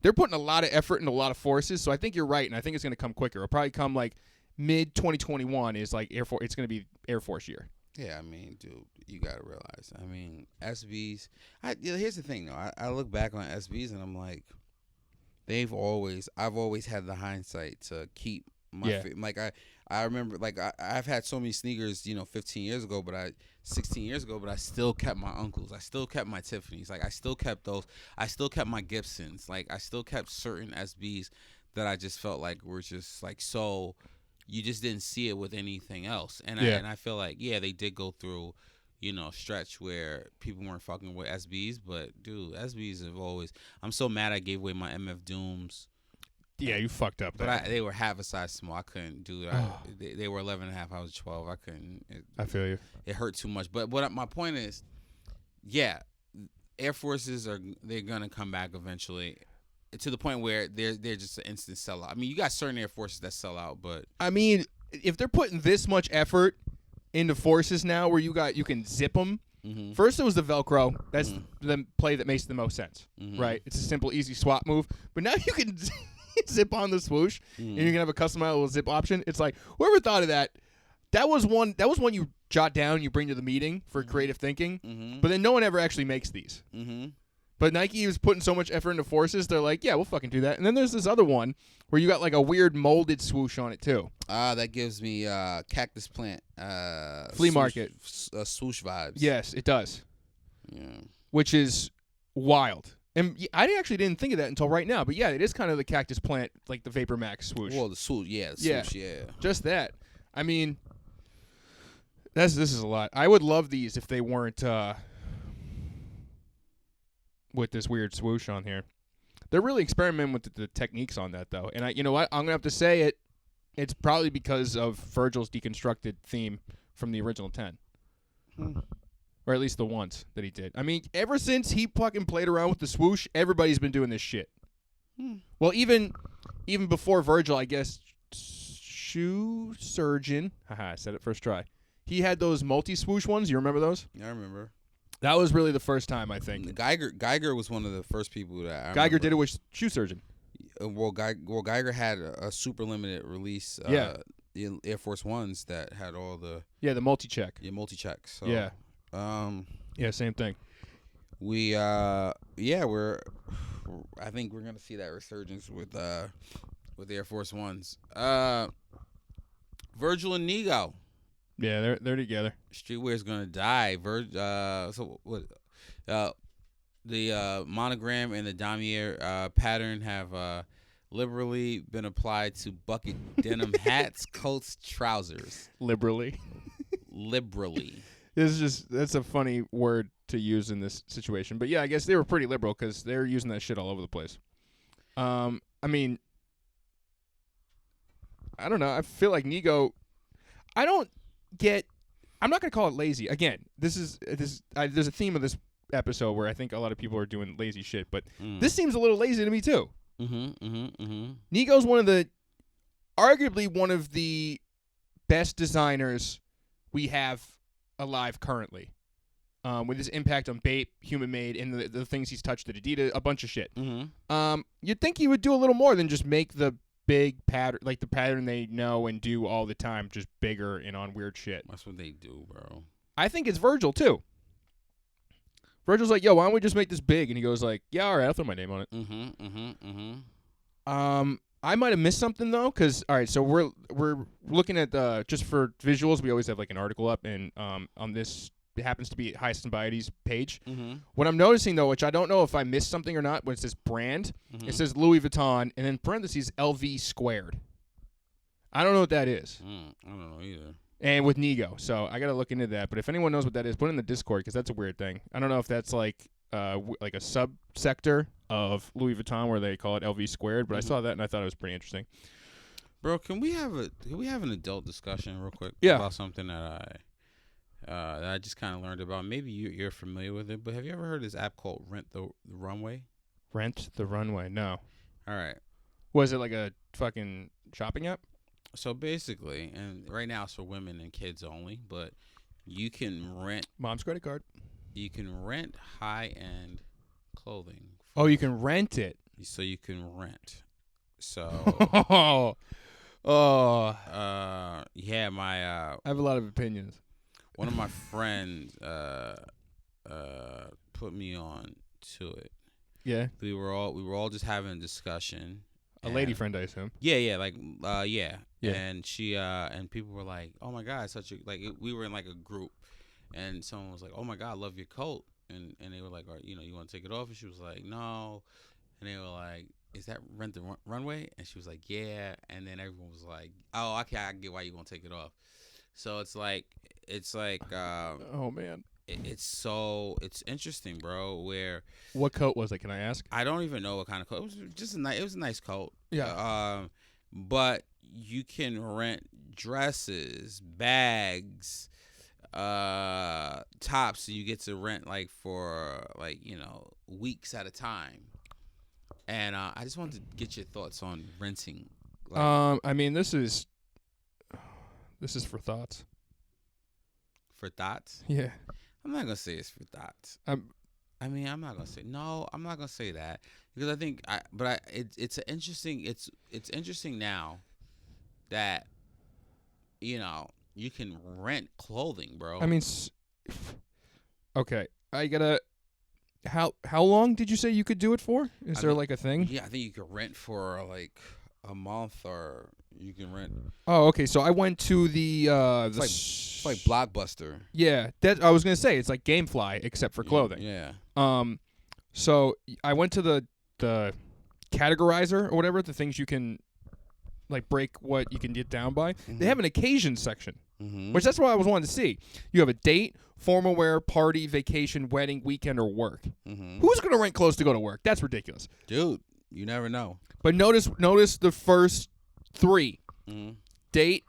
They're putting a lot of effort into a lot of forces, so I think you're right, and I think it's going to come quicker. It'll probably come like mid 2021 is like Air Force. It's going to be Air Force year. Yeah, I mean, dude, you got to realize. I mean, SBs. Here's the thing though. I look back on SBs and I'm like, I've always had the hindsight to keep my like I remember, like, I've had so many sneakers, 15 years ago, 16 years ago, but I still kept my uncles. I still kept my Tiffany's. Like, I still kept those. I still kept my Gibsons. Like, I still kept certain SBs that I just felt like were just, like, so you just didn't see it with anything else. And I feel like, they did go through, stretch where people weren't fucking with SBs. But, dude, SBs have always – I'm so mad I gave away my MF Dooms. Yeah, you fucked up. But they were half a size small. I couldn't do it. They were 11 and a half. I was 12. I couldn't. I feel you. It hurt too much. But my point is, Air Forces they're gonna come back eventually, to the point where they're just an instant sellout. I mean, you got certain Air Forces that sell out, but I mean, if they're putting this much effort into Forces now, where you can zip them. First, it was the Velcro. That's the play that makes the most sense, right? It's a simple, easy swap move. But now you can zip on the swoosh, and you can have a customizable zip option. It's like, whoever thought of that? That was one you jot down, you bring to the meeting for creative thinking. But then no one ever actually makes these. But Nike was putting so much effort into Forces, they're like, yeah, we'll fucking do that. And then there's this other one where you got like a weird molded swoosh on it too. That gives me cactus plant flea market swoosh vibes. Yes, it does. Yeah. Which is wild. And I actually didn't think of that until right now. But yeah, it is kind of the cactus plant, like the Vapor Max swoosh. Well, the swoosh, yeah. Just that. I mean, this is a lot. I would love these if they weren't with this weird swoosh on here. They're really experimenting with the techniques on that, though. And you know what? I'm going to have to say it. It's probably because of Virgil's deconstructed theme from the original 10. or at least the once that he did. I mean, ever since he fucking played around with the swoosh, everybody's been doing this shit. Well, even before Virgil, I guess, shoe surgeon. Haha, I said it first try. He had those multi-swoosh ones. You remember those? I remember. That was really the first time, I think. Geiger was one of the first people that Geiger did it with shoe surgeon. Well, Geiger had a super limited release. The Air Force Ones that had all the the multi-check. Yeah, multi-checks. So, yeah. Same thing. We're. I think we're gonna see that resurgence with the Air Force Ones. Virgil and Nego. Yeah, they're together. Streetwear's gonna die. The monogram and the damier pattern have liberally been applied to bucket denim hats, coats, trousers. Liberally. That's a funny word to use in this situation. But yeah, I guess they were pretty liberal because they're using that shit all over the place. I mean, I don't know. I feel like Nego. I'm not gonna call it lazy. Again, there's a theme of this episode where I think a lot of people are doing lazy shit, but this seems a little lazy to me too. Nego's arguably one of the best designers we have alive currently, with his impact on Bape, Human Made, and the things he's touched at Adidas, a bunch of shit. You'd think he would do a little more than just make the big pattern, like the pattern they know and do all the time, just bigger and on weird shit. That's what they do, bro. I think it's Virgil too. Virgil's like, yo, why don't we just make this big? And he goes like, yeah, all right, I'll throw my name on it. I might have missed something though, because all right, so we're looking at just for visuals, we always have like an article up, and on this, it happens to be Highest and Biody's page. What I'm noticing though, which I don't know if I missed something or not, when it says brand, it says Louis Vuitton, and then parentheses LV squared. I don't know what that is. I don't know either. And with Nego, so I gotta look into that. But if anyone knows what that is, put it in the Discord, because that's a weird thing. I don't know if that's like a subsector of Louis Vuitton where they call it LV squared, but I saw that and I thought it was pretty interesting. Bro, can we have an adult discussion real quick about something that I just kind of learned about? Maybe you're familiar with it, but have you ever heard of this app called Rent the Runway? Rent the Runway? No. All right. Was it like a fucking shopping app? So basically, and right now it's for women and kids only, but you can rent mom's credit card. You can rent high-end clothing. Oh, you can rent it. So you can rent. So. Yeah, I have a lot of opinions. One of my friends put me on to it. Yeah. We were all just having a discussion. A lady friend, I assume. Yeah. And she and people were like, "Oh my God, we were in like a group, and someone was like, "Oh my God, I love your coat," and they were like, "You want to take it off?" And she was like, "No," and they were like, "Is that Rent the Runway?" And she was like, "Yeah," and then everyone was like, "Oh, okay, I get why you want to take it off." So it's like, oh man. It's interesting, bro. Where what coat was it? Can I ask? I don't even know what kind of coat. It was just it was a nice coat. Yeah. But you can rent dresses, bags, tops. So you get to rent for weeks at a time. And I just wanted to get your thoughts on renting. I mean, this is for thoughts. For thoughts? Yeah. I'm not gonna say it's for thoughts. I'm not gonna say no. I'm not gonna say that because I think it's interesting now that you can rent clothing, bro. I mean, okay. I gotta. How long did you say you could do it for? Is there like a thing? Yeah, I think you could rent for like a month, or you can rent. Oh, okay. So I went to the it's like Blockbuster. Yeah, that I was gonna say it's like GameFly except for clothing. Yeah. So I went to the categorizer or whatever, the things you can like break what you can get down by. Mm-hmm. They have an occasion section, which that's what I was wanting to see. You have a date, formal wear, party, vacation, wedding, weekend, or work. Mm-hmm. Who's gonna rent clothes to go to work? That's ridiculous, dude. You never know. But notice the first three: date,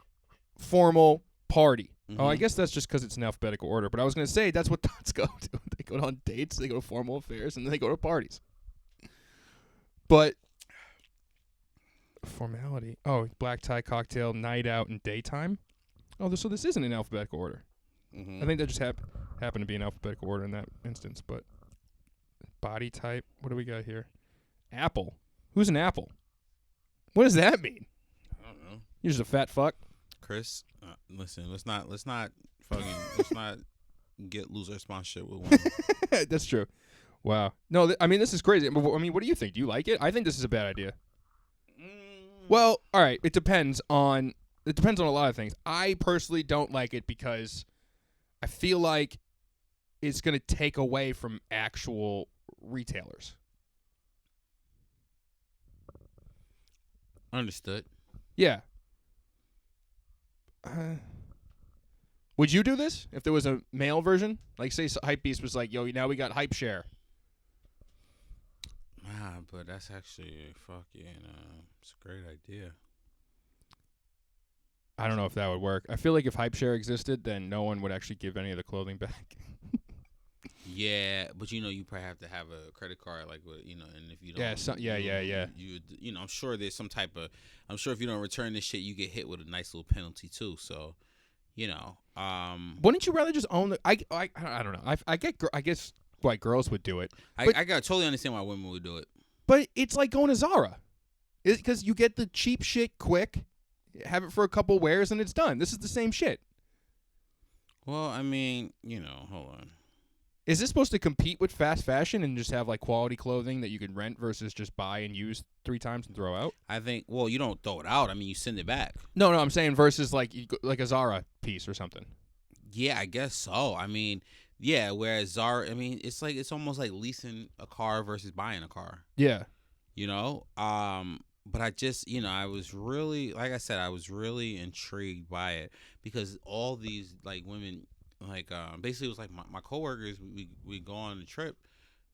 formal, party. Mm-hmm. Oh, I guess that's just because it's in alphabetical order. But I was going to say that's what thoughts go to. They go on dates, they go to formal affairs, and then they go to parties. But formality. Oh, black tie, cocktail, night out, and daytime. Oh, so this isn't in alphabetical order. Mm-hmm. I think that just happened to be in alphabetical order in that instance. But body type. What do we got here? Apple. Who's an apple? What does that mean? I don't know. You're just a fat fuck. Chris, listen. Let's not lose our sponsorship with women. That's true. Wow. No, I mean, this is crazy. I mean, what do you think? Do you like it? I think this is a bad idea. Well, all right. It depends on a lot of things. I personally don't like it because I feel like it's going to take away from actual retailers. Understood. Yeah. Would you do this if there was a male version? Like, say, Hypebeast was like, "Yo, now we got Hypeshare." Nah, but that's actually it's a great idea. I don't know if that would work. I feel like if Hypeshare existed, then no one would actually give any of the clothing back. Yeah, but you probably have to have a credit card, like and if you don't, yeah. I'm sure there's some type of, I'm sure if you don't return this shit, you get hit with a nice little penalty too. So, wouldn't you rather just own the? I don't know. I guess why girls would do it. I got totally understand why women would do it. But it's like going to Zara, because you get the cheap shit quick, have it for a couple wears, and it's done. This is the same shit. Well, I mean, hold on. Is this supposed to compete with fast fashion and just have like quality clothing that you can rent versus just buy and use 3 times and throw out? I think. Well, you don't throw it out. I mean, you send it back. No, I'm saying versus like a Zara piece or something. Yeah, I guess so. I mean, yeah. Whereas Zara, I mean, it's almost like leasing a car versus buying a car. Yeah. But I just, I was really, like I said, I was really intrigued by it because all these like women. Like basically it was like my coworkers, we go on a trip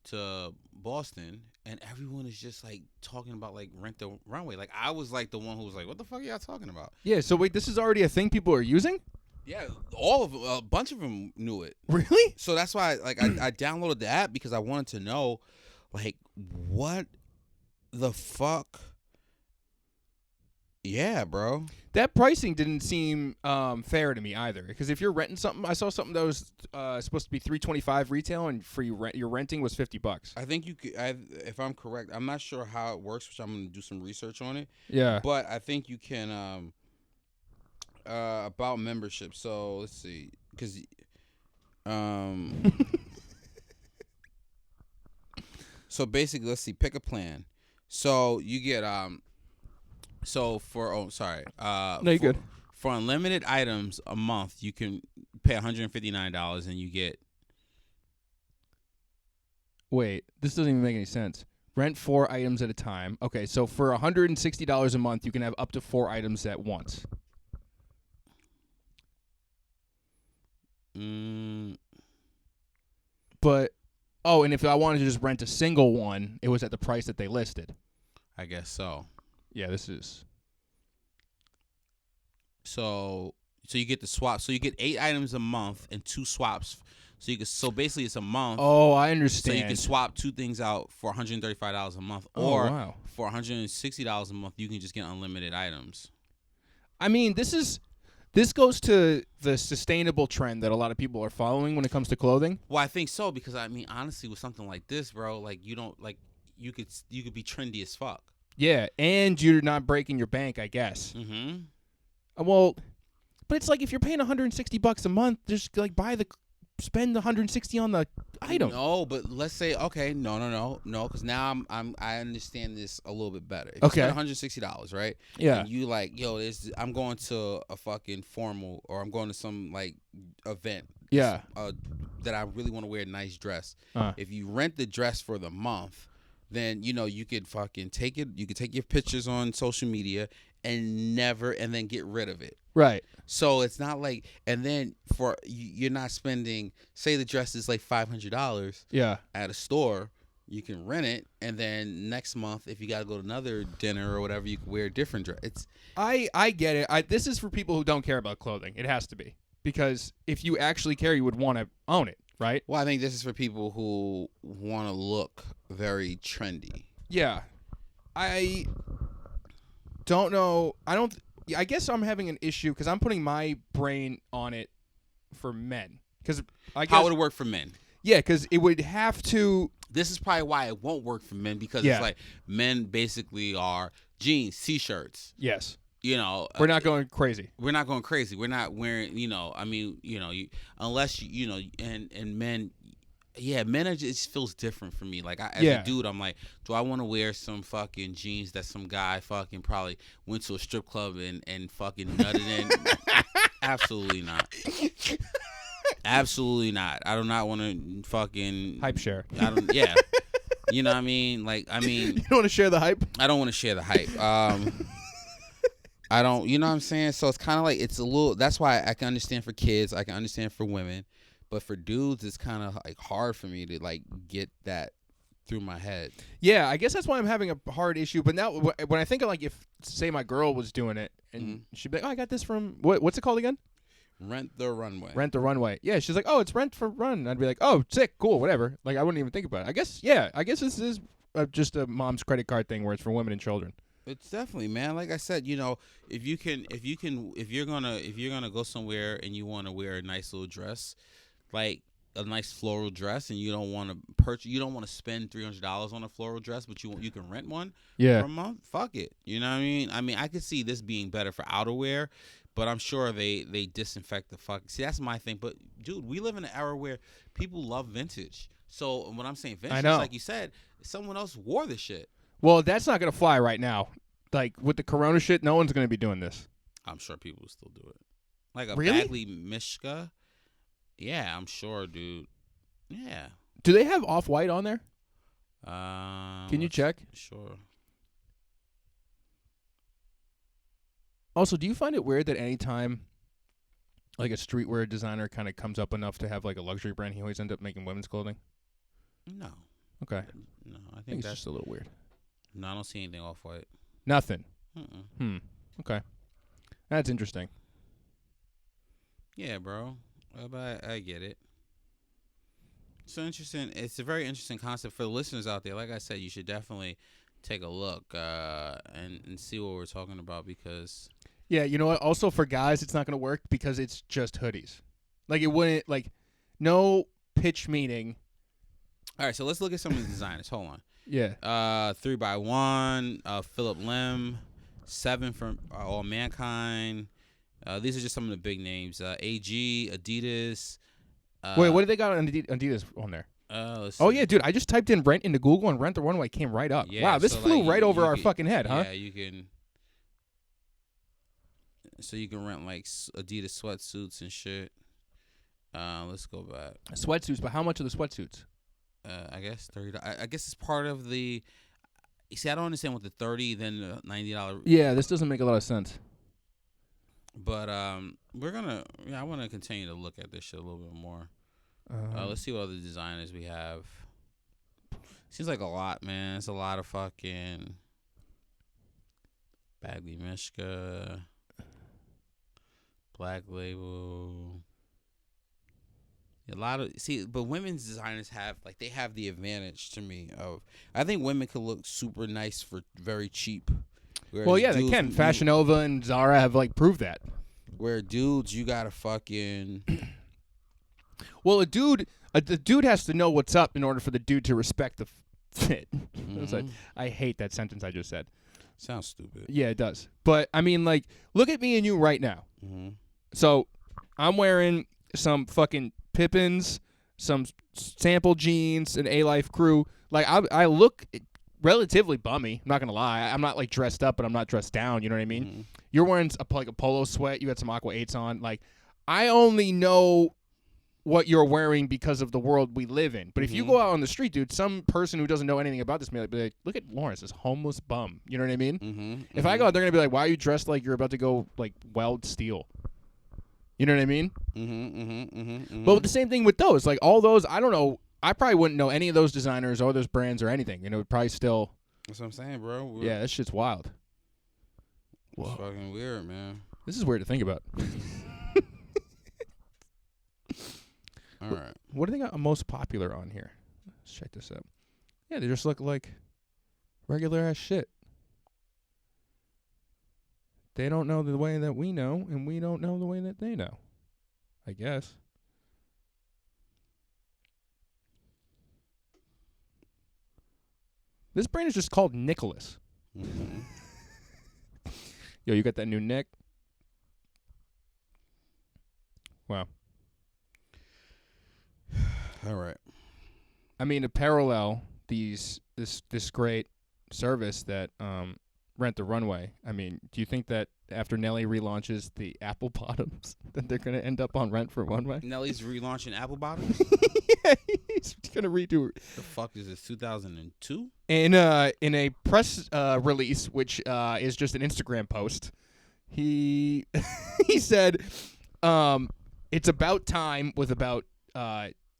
to Boston and everyone is just like talking about like Rent the Runway. Like I was like the one who was like, what the fuck are y'all talking about? Yeah, so wait, this is already a thing people are using? Yeah, all of a bunch of them knew it. Really? So that's why I downloaded the app because I wanted to know like what the fuck. Yeah, bro. That pricing didn't seem fair to me either. Because if you're renting something, I saw something that was supposed to be $325 retail, and for your renting was $50. I think you could. If I'm correct, I'm not sure how it works, which I'm gonna do some research on it. Yeah. But I think you can. About membership. So let's see, because so basically, let's see. Pick a plan. So you get So for no, you're good. For unlimited items a month, you can pay $159 and you get. Wait, this doesn't even make any sense. Rent 4 items at a time. Okay, so for $160 a month, you can have up to 4 items at once. But and if I wanted to just rent a single one, it was at the price that they listed. I guess so. Yeah, this is. So you get the swap. So you get 8 items a month and 2 swaps. So basically it's a month. Oh, I understand. So you can swap 2 things out for $135 a month, or for $160 a month you can just get unlimited items. I mean, this goes to the sustainable trend that a lot of people are following when it comes to clothing. Well, I think so because I mean, honestly, with something like this, bro, like you could be trendy as fuck. Yeah, and you're not breaking your bank, I guess. Mm-hmm. Well, but it's like if you're paying $160 a month, just like spend $160 on the item. No, but let's say no, because now I understand this a little bit better. If okay. You spend $160, right? Yeah. And you like, I'm going to a fucking formal, or I'm going to some like event. Yeah. That I really want to wear a nice dress. If you rent the dress for the month, then you could fucking take it. You could take your pictures on social media and then get rid of it. Right. So it's not like, and then you're not spending. Say the dress is like $500. Yeah. At a store, you can rent it, and then next month, if you got to go to another dinner or whatever, you can wear a different dress. I get it. This is for people who don't care about clothing. It has to be. because if you actually care, you would want to own it, right? Well, I think this is for people who want to look very trendy. Yeah. I don't know. I guess I'm having an issue because I'm putting my brain on it for men. Because how would it work for men? Yeah, because it would have to. This is probably why it won't work for men, because it's like men basically are jeans, t-shirts. Yes. You know, we're not going crazy. We're not going crazy. We're not wearing, unless and men. Yeah, men it just feels different for me. Like as a dude, I'm like, do I want to wear some fucking jeans that some guy fucking probably went to a strip club and fucking nutted in? Absolutely not. Absolutely not. I do not want to fucking Hypeshare. I don't. Yeah. You know what I mean? Like, I mean, you don't want to share the hype? I don't want to share the hype. I don't. You know what I'm saying? So it's kind of like it's a little. That's why I can understand for kids. I can understand for women. But for dudes, it's kind of like hard for me to like get that through my head. Yeah, I guess that's why I'm having a hard issue. But now, when I think of like if say my girl was doing it and she'd be like, "Oh, I got this from what's it called again?" Rent the Runway. Rent the Runway. Yeah, she's like, "Oh, it's Rent for Run." I'd be like, "Oh, sick, cool, whatever." Like I wouldn't even think about it. I guess this is just a mom's credit card thing where it's for women and children. It's definitely, man. Like I said, if you're gonna go somewhere and you want to wear a nice little dress, like a nice floral dress, and you don't want to spend $300 on a floral dress, but you can rent one for a month. Fuck it. You know what I mean? I mean, I could see this being better for outerwear, but I'm sure they disinfect the fuck. See, that's my thing. But dude, we live in an era where people love vintage. So when I'm saying vintage, like you said, someone else wore this shit. Well, that's not gonna fly right now. Like with the Corona shit, no one's gonna be doing this. I'm sure people will still do it. Like a really? Bagley Mishka. Yeah, I'm sure, dude. Yeah. Do they have Off-White on there? Can you check? Sure. Also, do you find it weird that anytime like a streetwear designer kind of comes up enough to have like a luxury brand, he always ends up making women's clothing? No. Okay. No, I think think it's that's just a little weird. No, I don't see anything Off-White. Nothing. Mm-mm. Okay. That's interesting. Yeah, bro. But I get it. So interesting. It's a very interesting concept for the listeners out there. Like I said, you should definitely take a look and see what we're talking about, because yeah, you know what? Also for guys, it's not going to work because it's just hoodies. Like it wouldn't no pitch meeting. All right, so let's look at some of the designers. Hold on. Yeah. 3x1, Philip Lim, 7 from All Mankind. These are just some of the big names. AG, Adidas. Wait, what did they got on Adidas on there? Oh yeah, dude! I just typed in rent into Google and Rent the Runway came right up. Yeah, wow, this flew right over our fucking head, huh? Yeah, you can. So you can rent like Adidas sweatsuits and shit. Let's go back. Sweatsuits, but how much are the sweatsuits? I guess $30. I guess it's part of the. You see, I don't understand what the $30 then the $90. Yeah, this doesn't make a lot of sense. But we're gonna. Yeah, I want to continue to look at this shit a little bit more. Let's see what other designers we have. Seems like a lot, man. It's a lot of fucking Bagley Mishka, Black Label. A lot of but women's designers have they have the advantage to me of. I think women could look super nice for very cheap. Well, yeah, they can. Fashion Nova and Zara have proved that. Where dudes, you gotta fucking. Well, the dude has to know what's up in order for the dude to respect the fit. Mm-hmm. I hate that sentence I just said. Sounds stupid. Yeah, it does. But I mean, look at me and you right now. Mm-hmm. So, I'm wearing some fucking Pippins, some sample jeans, an A-Life crew. I look relatively bummy. I'm not gonna lie. I'm not dressed up, but I'm not dressed down. You know what I mean? Mm-hmm. You're wearing a polo sweat. You got some Aqua 8s on. I only know what you're wearing because of the world we live in. But if you go out on the street, dude, some person who doesn't know anything about this may be like, look at Lawrence, this homeless bum. You know what I mean? Mm-hmm. If I go out, they're gonna be like, why are you dressed like you're about to go weld steel? You know what I mean? But the same thing with those. All those, I don't know. I probably wouldn't know any of those designers or those brands or anything. It would probably still. That's what I'm saying, bro. Yeah, that shit's wild. It's fucking weird, man. This is weird to think about. All right. What do they got most popular on here? Let's check this out. Yeah, they just look like regular ass shit. They don't know the way that we know, and we don't know the way that they know. I guess. This brand is just called Nicholas. Mm-hmm. Yo, you got that new Nick? Wow. All right. I mean, to parallel this great service that Rent the Runway. I mean, do you think that after Nelly relaunches the apple bottoms, that they're gonna end up on Rent for Runway? Nelly's relaunching apple bottoms. Yeah, he's gonna redo it. The fuck is this? 2002? In a press release, which is just an Instagram post, he he said, "It's about time," with about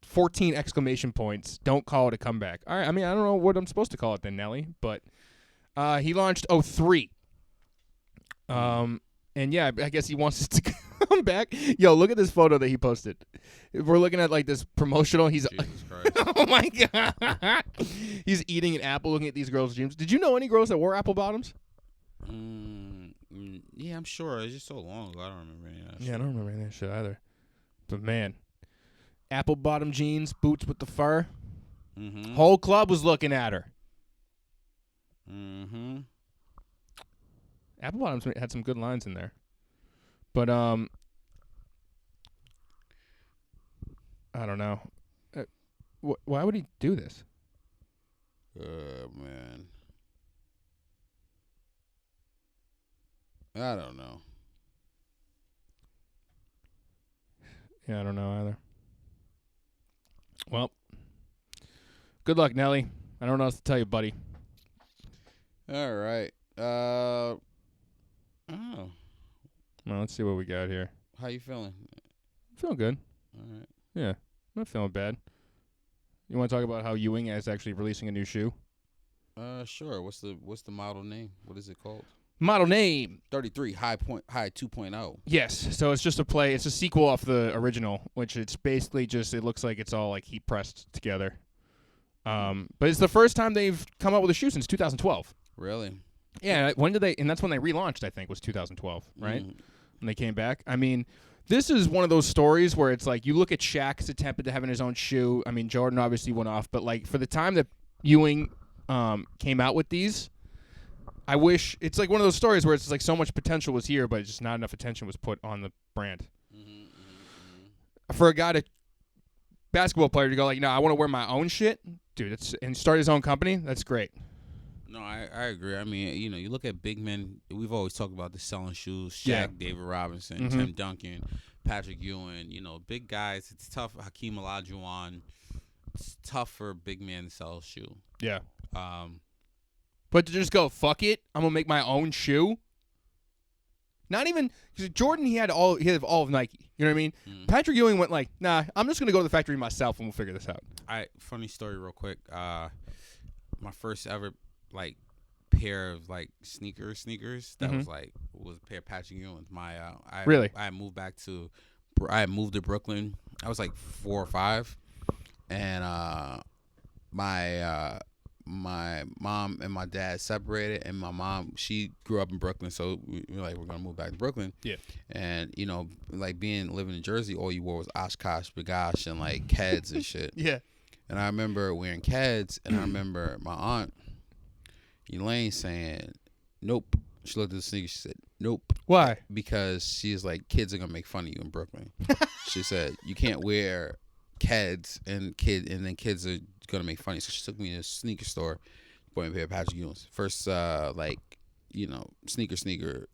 14 exclamation points. Don't call it a comeback. All right, I mean, I don't know what I'm supposed to call it then, Nelly, but he launched 03. And yeah, I guess he wants us to come back. Yo, look at this photo that he posted. We're looking at like this promotional. He's Jesus Christ. oh my god. He's eating an apple, looking at these girls' dreams. Did you know any girls that wore apple bottoms? Yeah, I'm sure. It's just so long ago. I don't remember any of that shit. Yeah, I don't remember any of that shit either. But man, apple bottom jeans, boots with the fur. Mm-hmm. Whole club was looking at her. Mm-hmm. Apple bottoms had some good lines in there. But I don't know. Why would he do this? Man. I don't know. Yeah, I don't know either. Well, good luck, Nelly. I don't know what else to tell you, buddy. All right. Oh. Well, let's see what we got here. How you feeling? I'm feeling good. All right. Yeah, I'm not feeling bad. You want to talk about how Ewing is actually releasing a new shoe? Sure. What's the model name? What is it called? Model name 33 High 2.0. Yes, so it's just it's a sequel off the original, which it's basically just, it looks like it's all like heat pressed together. But it's the first time they've come out with a shoe since 2012. Really? Yeah, and that's when they relaunched, I think, was 2012, right? When they came back. I mean, this is one of those stories where it's like, you look at Shaq's attempt at having his own shoe. I mean, Jordan obviously went off, but like for the time that Ewing came out with these, I wish it's like one of those stories where it's like so much potential was here, but just not enough attention was put on the brand. For a guy basketball player to go like, no, I want to wear my own shit, dude. And start his own company. That's great. No, I agree. I mean, you look at big men. We've always talked about the selling shoes. Shaq, Yeah. David Robinson, Tim Duncan, Patrick Ewing. Big guys. It's tough. Hakeem Olajuwon. It's tough for a big man to sell a shoe. Yeah. But to just go, fuck it, I'm gonna make my own shoe. Not even because Jordan, he had all of Nike. You know what I mean? Patrick Ewing went like, nah, I'm just gonna go to the factory myself and we'll figure this out. Funny story, real quick. My first ever like pair of like sneakers that was a pair of Patrick Ewing's. Really? I moved to Brooklyn. I was like 4 or 5, and my mom and my dad separated, and my mom, she grew up in Brooklyn, so we were like, we're gonna move back to Brooklyn. Yeah. And like living in Jersey, all you wore was Oshkosh, B'gosh, and like Keds and shit. Yeah. And I remember wearing Keds, and I remember my aunt Elaine saying, "Nope." She looked at the sneakers. She said, "Nope." Why? Because she's like, kids are gonna make fun of you in Brooklyn. She said you can't wear Keds and then kids are gonna make fun of you. So she took me to a sneaker store, bought me a pair of Patrick Ewing's. First, sneaker.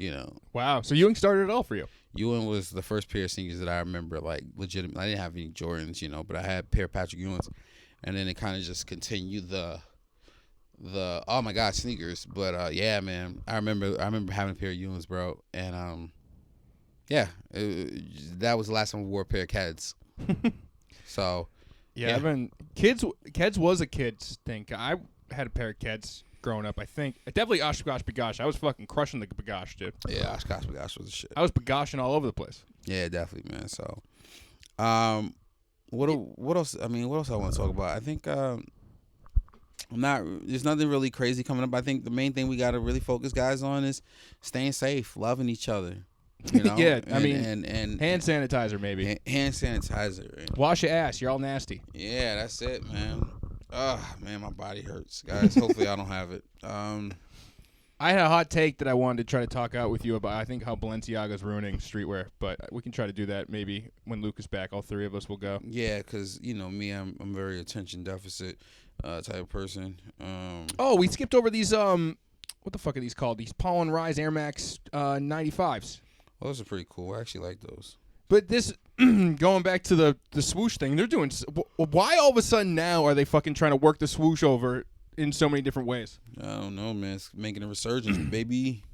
Wow. So Ewing started it all for you. Ewing was the first pair of sneakers that I remember, like, legitimate. I didn't have any Jordans, but I had a pair of Patrick Ewing's, and then it kind of just continued the oh my god, sneakers. But yeah, man, I remember having a pair of Ewing's, bro, and that was the last time I wore a pair of Keds. So yeah, Keds was a kid's thing. I had a pair of Keds growing up. I think definitely Oshkosh B'gosh. I was fucking crushing the B'gosh, dude. Yeah, Oshkosh B'gosh was the shit. I was B'goshing all over the place. Yeah, definitely, man. So, What else? I mean, what else I want to talk about? I think there's nothing really crazy coming up. I think the main thing we got to really focus, guys, on is staying safe, loving each other. You know? Yeah, I mean, and hand sanitizer maybe. Hand sanitizer. Wash your ass. You're all nasty. Yeah, that's it, man. Man, my body hurts, guys. Hopefully, I don't have it. I had a hot take that I wanted to try to talk out with you about. I think how Balenciaga's ruining streetwear, but we can try to do that maybe when Luke is back. All three of us will go. Yeah, because you know me, I'm very attention deficit type of person. Oh, we skipped over these. What the fuck are these called? These Pollen Rise Air Max 95s. Well, those are pretty cool. I actually like those. But this, going back to the swoosh thing, they're doing. Why all of a sudden now are they fucking trying to work the swoosh over in so many different ways? I don't know, man. It's making a resurgence, baby.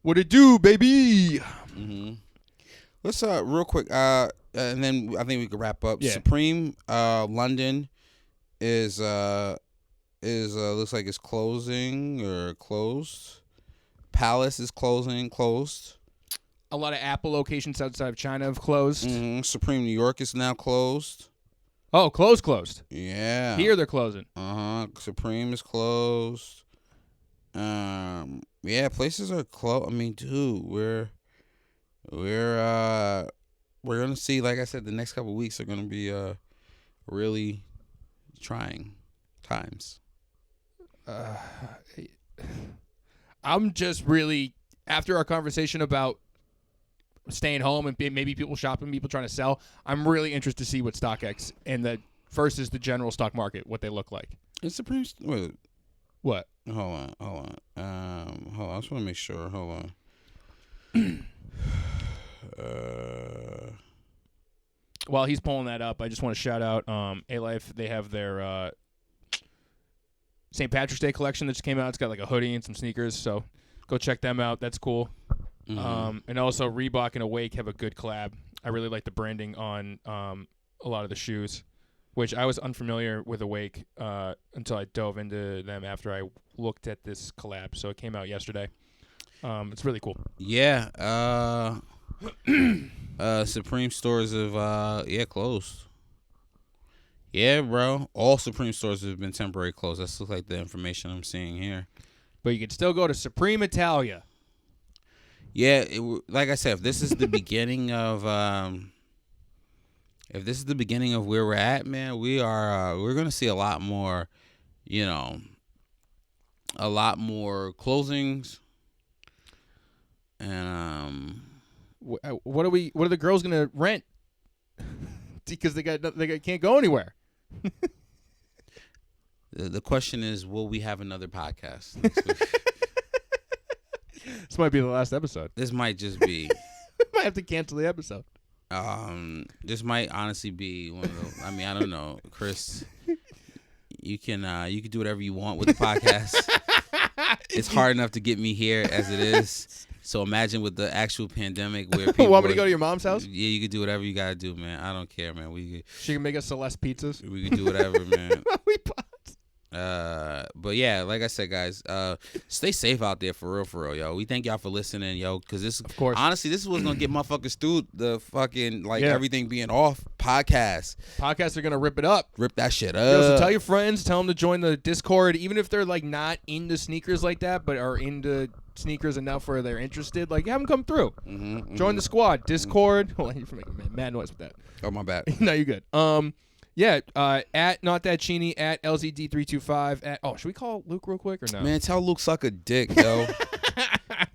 What it do, baby? Mm-hmm. Let's real quick, and then I think we could wrap up. Yeah. Supreme, London is looks like it's closing or closed. Palace is closed. A lot of Apple locations outside of China have closed. Mm-hmm. Supreme New York is now closed. Oh, closed. Yeah. Here they're closing. Supreme is closed. Yeah, places are closed. I mean, dude, we're gonna see. Like I said, the next couple of weeks are gonna be really trying times. I'm just really, after our conversation about staying home and maybe people shopping, people trying to sell, I'm really interested to see what StockX and the versus the general stock market, what they look like. It's Supreme. Wait. What? Hold on. I just want to make sure. Hold on. While he's pulling that up, I just want to shout out A-Life. They have their St. Patrick's Day collection that just came out. It's got like a hoodie and some sneakers, so go check them out. That's cool. Mm-hmm. And also Reebok and Awake have a good collab. I really like the branding on a lot of the shoes, which I was unfamiliar with Awake until I dove into them after I looked at this collab. So it came out yesterday. It's really cool. Yeah. Supreme stores have closed. Yeah, bro. All Supreme stores have been temporarily closed. That's like the information I'm seeing here. But you can still go to Supreme Italia. Yeah, like I said, if this is the beginning of where we're at, man, we're gonna see a lot more, a lot more closings, and what are the girls gonna rent? Because they can't go anywhere. The question is, will we have another podcast? This might be the last episode. This might just be. We might have to cancel the episode. This might honestly be one of those. I mean, I don't know, Chris. You can do whatever you want with the podcast. It's hard enough to get me here as it is. So imagine with the actual pandemic where people want me to go to your mom's house? Yeah, you can do whatever you gotta do, man. I don't care, man. She can make us Celeste pizzas. We can do whatever, man. But yeah, like I said, guys, stay safe out there for real, yo. We thank y'all for listening, yo, because this, of course, honestly, this is what's gonna get motherfuckers through the fucking everything being off. Podcasts are gonna rip it up, rip that shit up. Yo, so tell your friends, tell them to join the Discord, even if they're like not into sneakers like that, but are into sneakers enough where they're interested. Like, have them come through. Join the squad, Discord. Hold on, you're making mad noise with that. Oh, my bad. No, you're good. Yeah, at Not That Cheney, at LZD325, should we call Luke real quick or no? Man, tell Luke suck a dick, yo.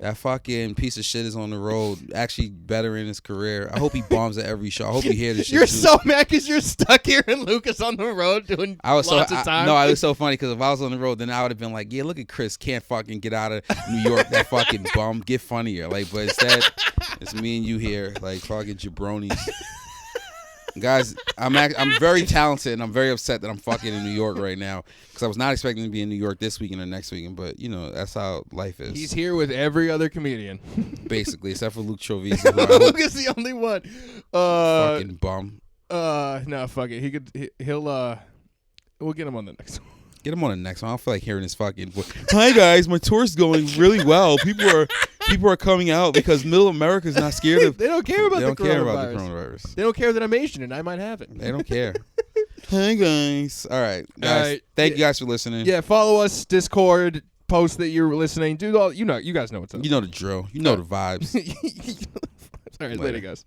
That fucking piece of shit is on the road, actually better in his career. I hope he bombs at every show. I hope he hears this shit. You're so mad because you're stuck here and Luke is on the road doing lots of time. No, it was so funny because if I was on the road, then I would have been like, yeah, look at Chris, can't fucking get out of New York, that fucking bum, get funnier. Like, but instead, it's me and you here, like fucking jabronis. Guys, I'm very talented, and I'm very upset that I'm fucking in New York right now because I was not expecting to be in New York this weekend or next weekend, but that's how life is. He's here with every other comedian, basically, except for Luke Chovisa. Luke is the only one. Fucking bum. No, fuck it. He'll we'll get him on the next one. Get him on the next one. I don't feel like hearing his fucking voice. Hi guys, my tour's going really well. People are People are coming out because Middle America's not scared of. They don't care about They the don't care coronavirus. about the coronavirus. They don't care that I'm Asian and I might have it. They don't care. Hey guys. All right, guys. All right. Thank you guys for listening. Yeah, follow us, Discord, post that you're listening. Do all you guys know what's up. You know the drill. You know the vibes. All right, later guys.